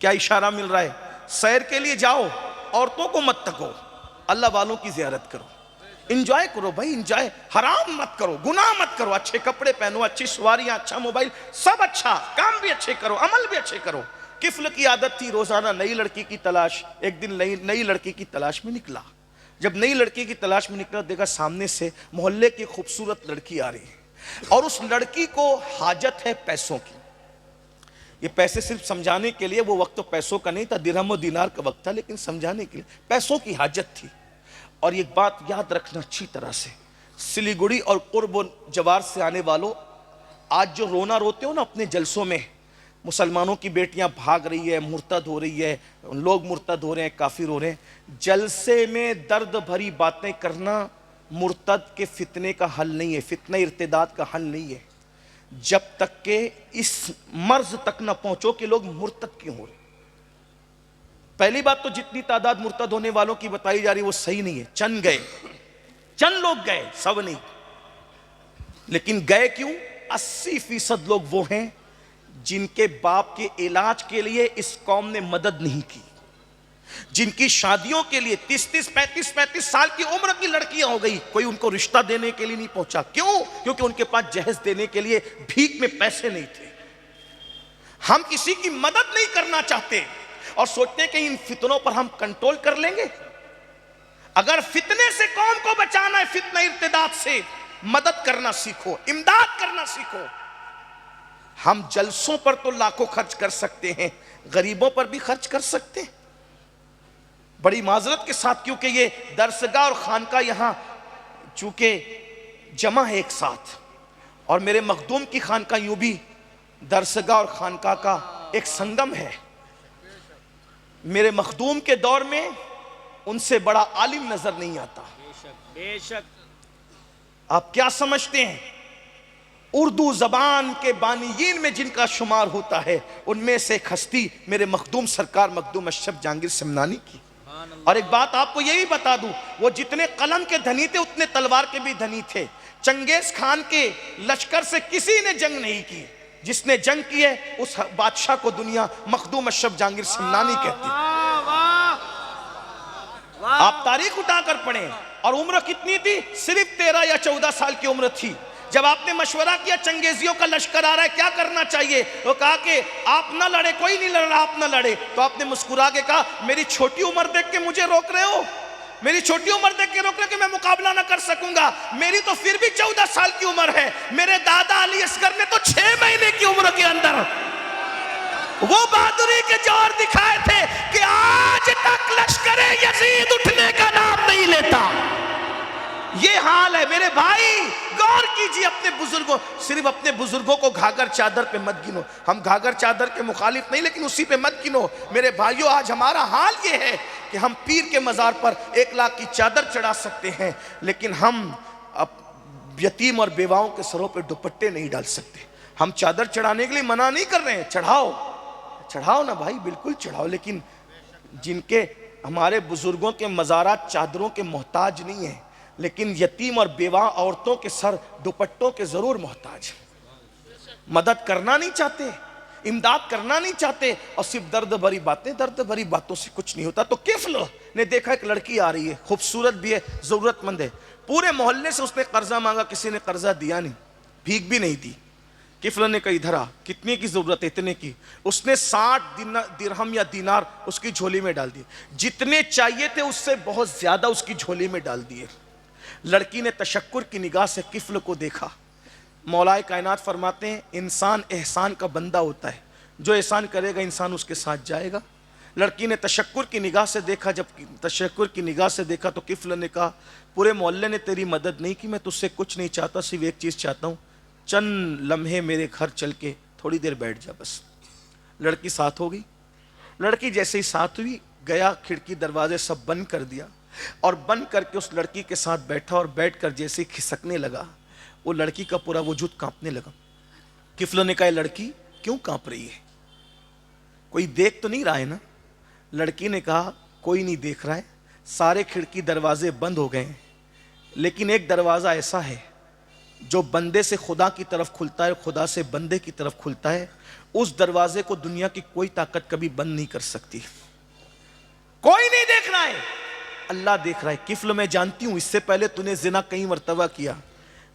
کیا اشارہ مل رہا ہے؟ سیر کے لیے جاؤ، عورتوں کو مت تکو، اللہ والوں کی زیارت کرو، انجوائے کرو بھائی، انجوائے، حرام مت کرو، گناہ مت کرو، اچھے کپڑے پہنو، اچھی سواریاں، اچھا موبائل، سب اچھا، کام بھی اچھے کرو، عمل بھی اچھے کرو۔ کفل کی عادت تھی روزانہ نئی لڑکی کی تلاش۔ ایک دن نئی لڑکی کی تلاش میں نکلا۔ جب نئی لڑکی کی تلاش میں نکلا، دیکھا سامنے سے محلے کی خوبصورت لڑکی آ رہی ہے، اور اس لڑکی کو حاجت ہے پیسوں کی۔ یہ پیسے صرف سمجھانے کے لیے، وہ وقت تو پیسوں کا نہیں تھا، درہم و دینار کا وقت تھا، لیکن سمجھانے کے لیے پیسوں کی حاجت تھی۔ اور ایک بات یاد رکھنا اچھی طرح سے، سلیگوڑی اور قرب و جوار سے آنے والوں، آج جو رونا روتے ہو نا اپنے جلسوں میں، مسلمانوں کی بیٹیاں بھاگ رہی ہے، مرتد ہو رہی ہے، لوگ مرتد ہو رہے ہیں، کافر ہو رہے ہیں، جلسے میں درد بھری باتیں کرنا مرتد کے فتنے کا حل نہیں ہے، فتنہ ارتداد کا حل نہیں ہے، جب تک کہ اس مرض تک نہ پہنچو کہ لوگ مرتد کیوں ہو رہے ہیں۔ پہلی بات تو جتنی تعداد مرتد ہونے والوں کی بتائی جا رہی وہ صحیح نہیں ہے، چند گئے، چند لوگ گئے، سب نہیں، لیکن گئے کیوں؟ 80% لوگ وہ ہیں جن کے باپ کے علاج کے لیے اس قوم نے مدد نہیں کی، جن کی شادیوں کے لیے 30 35 سال کی عمر کی لڑکیاں ہو گئی، کوئی ان کو رشتہ دینے کے لیے نہیں پہنچا۔ کیوں؟ کیونکہ ان کے پاس جہیز دینے کے لیے بھیک میں پیسے نہیں تھے۔ ہم کسی کی مدد نہیں کرنا چاہتے اور سوچتے ہیں کہ ان فتنوں پر ہم کنٹرول کر لیں گے۔ اگر فتنے سے قوم کو بچانا ہے، فتنہ ارتداد سے، مدد کرنا سیکھو، امداد کرنا سیکھو۔ ہم جلسوں پر تو لاکھوں خرچ کر سکتے ہیں، غریبوں پر بھی خرچ کر سکتے ہیں۔ بڑی معذرت کے ساتھ، کیونکہ یہ درسگاہ اور خانقاہ یہاں چونکہ جمع ہے ایک ساتھ، اور میرے مخدوم کی خانقاہ یوں بھی درسگاہ اور خانقاہ کا ایک سنگم ہے۔ میرے مخدوم کے دور میں ان سے بڑا عالم نظر نہیں آتا۔ بے شک آپ کیا سمجھتے ہیں؟ اردو زبان کے بانیین میں جن کا شمار ہوتا ہے، ان میں سے ایک ہستی میرے مخدوم سرکار مخدوم اشرف جہانگیر سمنانی کی۔ اور ایک بات آپ کو یہ بھی بتا دوں، وہ جتنے قلم کے دھنی تھے اتنے تلوار کے بھی دھنی تھے۔ چنگیز خان کے لشکر سے کسی نے جنگ نہیں کی، جس نے جنگ کی ہے اس بادشاہ کو دنیا مخدوم اشرف جہانگیر سمنانی کہتی ہے۔ آپ تاریخ اٹھا کر پڑھیں، اور عمر کتنی تھی؟ صرف 13 یا 14 سال کی عمر تھی۔ جب آپ نے مشورہ کیا چنگیزیوں کا لشکر آ رہا ہے، کیا کرنا چاہیے؟ وہ کہا کہ آپ نہ لڑے، کوئی نہیں لڑ رہا، آپ نہ لڑے۔ تو آپ نے مسکرا کے کہا میری چھوٹی عمر دیکھ کے مجھے روک رہے ہو؟ میری چھوٹی عمر دیکھ کے روک رہے کہ میں مقابلہ نہ کر سکوں گا؟ میری تو پھر بھی 14 سال کی عمر ہے۔ میرے دادا علی اصغر نے تو 6 مہینے کی عمر کے اندر وہ بہادری کے جوہر دکھائے تھے کہ آج تک لشکر یزید اٹھنے کا نام نہیں لیتا۔ یہ حال ہے میرے بھائی، غور کیجئے اپنے بزرگوں، صرف اپنے بزرگوں کو گھاگر چادر پہ مت گنو۔ ہم گھاگر چادر کے مخالف نہیں، لیکن اسی پہ مت گنو۔ میرے بھائیوں، آج ہمارا حال یہ ہے کہ ہم پیر کے مزار پر 1 لاکھ کی چادر چڑھا سکتے ہیں، لیکن ہم یتیم اور بیواؤں کے سروں پہ دوپٹے نہیں ڈال سکتے۔ ہم چادر چڑھانے کے لیے منع نہیں کر رہے ہیں، چڑھاؤ، چڑھاؤ نا بھائی، بالکل چڑھاؤ، لیکن جن کے ہمارے بزرگوں کے مزارات چادروں کے محتاج نہیں ہیں، لیکن یتیم اور بیواہ عورتوں کے سر دوپٹوں کے ضرور محتاج ہیں۔ مدد کرنا نہیں چاہتے، امداد کرنا نہیں چاہتے، اور صرف درد بھری باتیں۔ درد بھری باتوں سے کچھ نہیں ہوتا۔ تو کفل نے دیکھا ایک لڑکی آ رہی ہے، خوبصورت بھی ہے، ضرورت مند ہے، پورے محلے سے اس نے قرضہ مانگا، کسی نے قرضہ دیا نہیں، بھیک بھی نہیں دی۔ کفل نے کہا ادھر آ، کتنے کی ضرورت ہے؟ اتنے کی۔ اس نے 60 درہم یا دینار اس کی جھولی میں ڈال دیے، جتنے چاہیے تھے اس سے بہت زیادہ اس کی جھولی میں ڈال دیے۔ لڑکی نے تشکر کی نگاہ سے کفل کو دیکھا۔ مولا کائنات فرماتے ہیں انسان احسان کا بندہ ہوتا ہے، جو احسان کرے گا انسان اس کے ساتھ جائے گا۔ لڑکی نے تشکر کی نگاہ سے دیکھا، جب تشکر کی نگاہ سے دیکھا تو کفل نے کہا پورے محلے نے تیری مدد نہیں کی، میں تجھ سے کچھ نہیں چاہتا، صرف ایک چیز چاہتا ہوں، چند لمحے میرے گھر چل کے تھوڑی دیر بیٹھ جا بس۔ لڑکی ساتھ ہو گئی۔ لڑکی جیسے ہی ساتھ ہوئی، گیا کھڑکی دروازے سب بند کر دیا، اور بند کر کے اس لڑکی کے ساتھ بیٹھا، اور بیٹھ کر جیسے ہی کھسکنے لگا، وہ لڑکی کا پورا وجود کانپنے لگا۔ کفل نے کہا لڑکی کیوں کانپ رہی ہے؟ کوئی دیکھ تو نہیں رہا ہے نا؟ لڑکی نے کہا کوئی نہیں دیکھ رہا ہے، سارے کھڑکی دروازے بند ہو گئے ہیں، لیکن ایک دروازہ ایسا ہے جو بندے سے خدا کی طرف کھلتا ہے، خدا سے بندے کی طرف کھلتا ہے، اس دروازے کو دنیا کی کوئی طاقت کبھی بند نہیں کر سکتی. کوئی نہیں دیکھ رہا ہے، اللہ دیکھ رہا ہے. کفل میں جانتی ہوں اس سے پہلے تو نے زنا کئی مرتبہ کیا،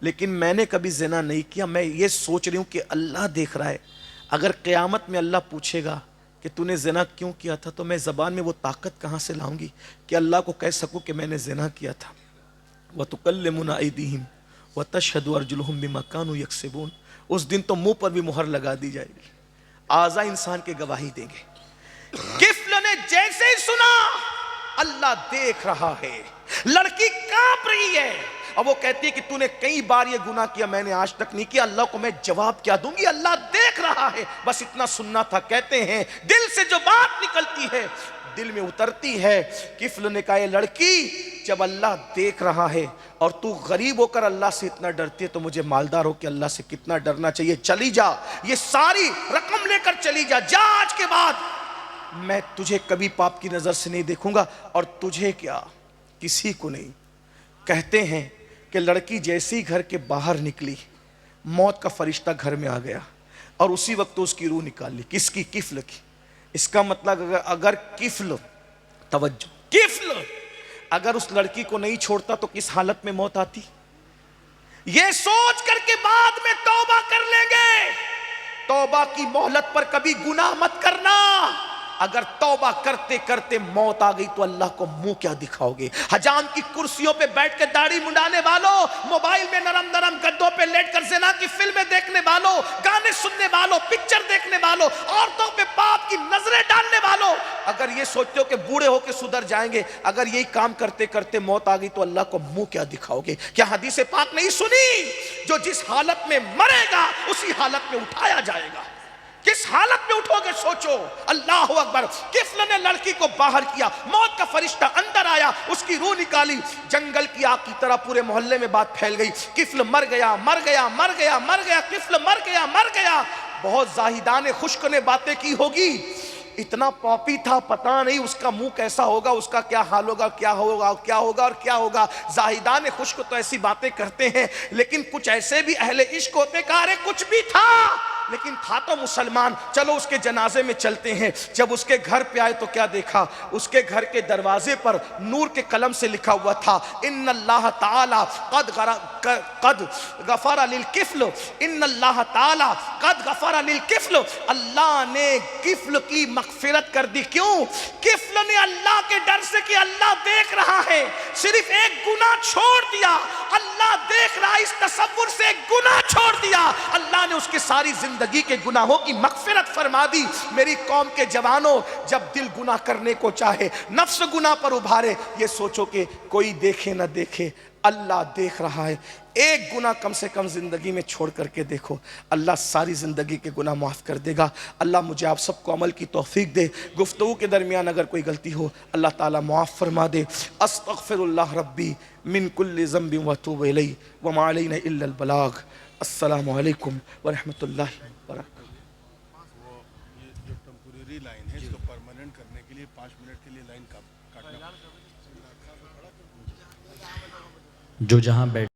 لیکن میں نے کبھی زنا نہیں کیا. میں یہ سوچ رہی ہوں کہ اللہ دیکھ رہا ہے. اگر قیامت میں اللہ پوچھے گا کہ تو نے زنا کیوں کیا تھا، تو میں زبان میں وہ طاقت کہاں سے لاؤں گی کہ اللہ کو کہہ سکوں کہ میں نے زنا کیا تھا. وَتُكَلِّمُنَا أَيْدِيهِمْ وَتَشْهَدُ أَرْجُلُهُمْ بِمَا كَانُوا يَكْسِبُونَ. اس دن تو منہ پر بھی مہر لگا دی جائے گی، اعضاء انسان کے گواہی دیں گے. کفل نے جیسے ہی سنا اللہ دیکھ رہا ہے، لڑکی کانپ رہی ہے اور وہ کہتی ہے کہ تو نے کئی بار یہ گناہ کیا، میں نے آج تک نہیں کیا، اللہ کو میں جواب کیا دوں گی، اللہ دیکھ رہا ہے. بس اتنا سننا تھا. کہتے ہیں دل سے جو بات نکلتی ہے دل میں اترتی ہے. کفل نے کہا، اے لڑکی، جب اللہ دیکھ رہا ہے اور تو غریب ہو کر اللہ سے اتنا ڈرتی ہے تو مجھے مالدار ہو کہ اللہ سے کتنا ڈرنا چاہیے. چلی جا، یہ ساری رقم لے کر چلی جا. جا، آج کے بعد میں تجھے کبھی پاپ کی نظر سے نہیں دیکھوں گا، اور تجھے کیا، کسی کو نہیں. کہتے ہیں کہ لڑکی جیسی گھر کے باہر نکلی، موت کا فرشتہ گھر میں آ گیا اور اسی وقت اس کی روح نکال لی. کس کی؟ کفل کی. اس کا مطلب اگر کفل، توجہ، کفل اگر اس لڑکی کو نہیں چھوڑتا تو کس حالت میں موت آتی؟ یہ سوچ کر کے بعد میں توبہ کر لیں گے. توبہ کی مہلت پر کبھی گناہ مت کرنا. اگر توبہ کرتے کرتے موت آ گئی تو اللہ کو منہ کیا دکھاؤ گے؟ حجام کی کرسیوں پہ بیٹھ کے داڑھی منڈانے والوں، موبائل میں نرم نرم گدوں پہ لیٹ کر زنا کی فلمیں دیکھنے والوں، گانے سننے والوں، پکچر دیکھنے والوں، عورتوں پہ پاپ کی نظریں ڈالنے والوں، اگر یہ سوچتے ہو کہ بوڑھے ہو کے سدھر جائیں گے، اگر یہی کام کرتے کرتے موت آ گئی تو اللہ کو منہ کیا دکھاؤ گے؟ کیا حدیث پاک نہیں سنی؟ جو جس حالت میں مرے گا اسی حالت میں اٹھایا جائے گا. کس حالت میں اٹھو گے سوچو. اللہ اکبر. کفل نے لڑکی کو باہر کیا، موت کا فرشتہ اندر آیا، اس کی روح نکالی. جنگل کی آگ کی طرح پورے محلے میں بات پھیل گئی، کفل مر گیا، مر گیا، مر گیا، مر گیا، کفل مر گیا، مر گیا. بہت زاہدان خشک نے باتیں کی ہوگی. اتنا پاپی تھا، پتہ نہیں اس کا منہ کیسا ہوگا، اس کا کیا حال ہوگا، کیا ہوگا، کیا ہوگا اور کیا ہوگا. زاہدان خشک تو ایسی باتیں کرتے ہیں، لیکن کچھ ایسے بھی اہل عشق ہوتے. کہا ارے کچھ بھی تھا لیکن تھا تو مسلمان، چلو اس کے جنازے میں چلتے ہیں. جب اس کے گھر پہ آئے تو کیا دیکھا؟ اس کے گھر کے دروازے پر نور کے قلم سے لکھا ہوا تھا، ان اللہ تعالی قد غفر للکفل، ان اللہ تعالی قد غفر للکفل. اللہ نے کفل کی مغفرت کر دی. کیوں؟ کفل نے اللہ کے ڈر سے کہ اللہ دیکھ رہا ہے صرف ایک گناہ چھوڑ دیا. اللہ دیکھ رہا، اس تصور سے ایک گناہ چھوڑ دیا. اللہ نے اس کے ساری زندگی کے گناہوں کی مغفرت فرما دی. میری قوم کے جوانوں، جب دل گناہ کرنے کو چاہے، نفس گناہ پر ابھارے، یہ سوچو کہ کوئی دیکھے نہ دیکھے، اللہ دیکھ رہا ہے. ایک گناہ کم سے کم زندگی میں چھوڑ کر کے دیکھو، اللہ ساری زندگی کے گناہ معاف کر دے گا. اللہ مجھے آپ سب کو عمل کی توفیق دے. گفتگو کے درمیان اگر کوئی غلطی ہو اللہ تعالیٰ معاف فرما دے. استغفر اللہ ربی من کل ذنب واتوب الیہ وما علینا الا البلاغ. السلام علیکم ورحمۃ اللہ وبرکاتہ. وہ یہ جو ٹیمپوریری لائن ہے اس کو پرماننٹ کرنے کے لیے 5 منٹ کے لیے لائن کاٹنا. جو جہاں بیٹھ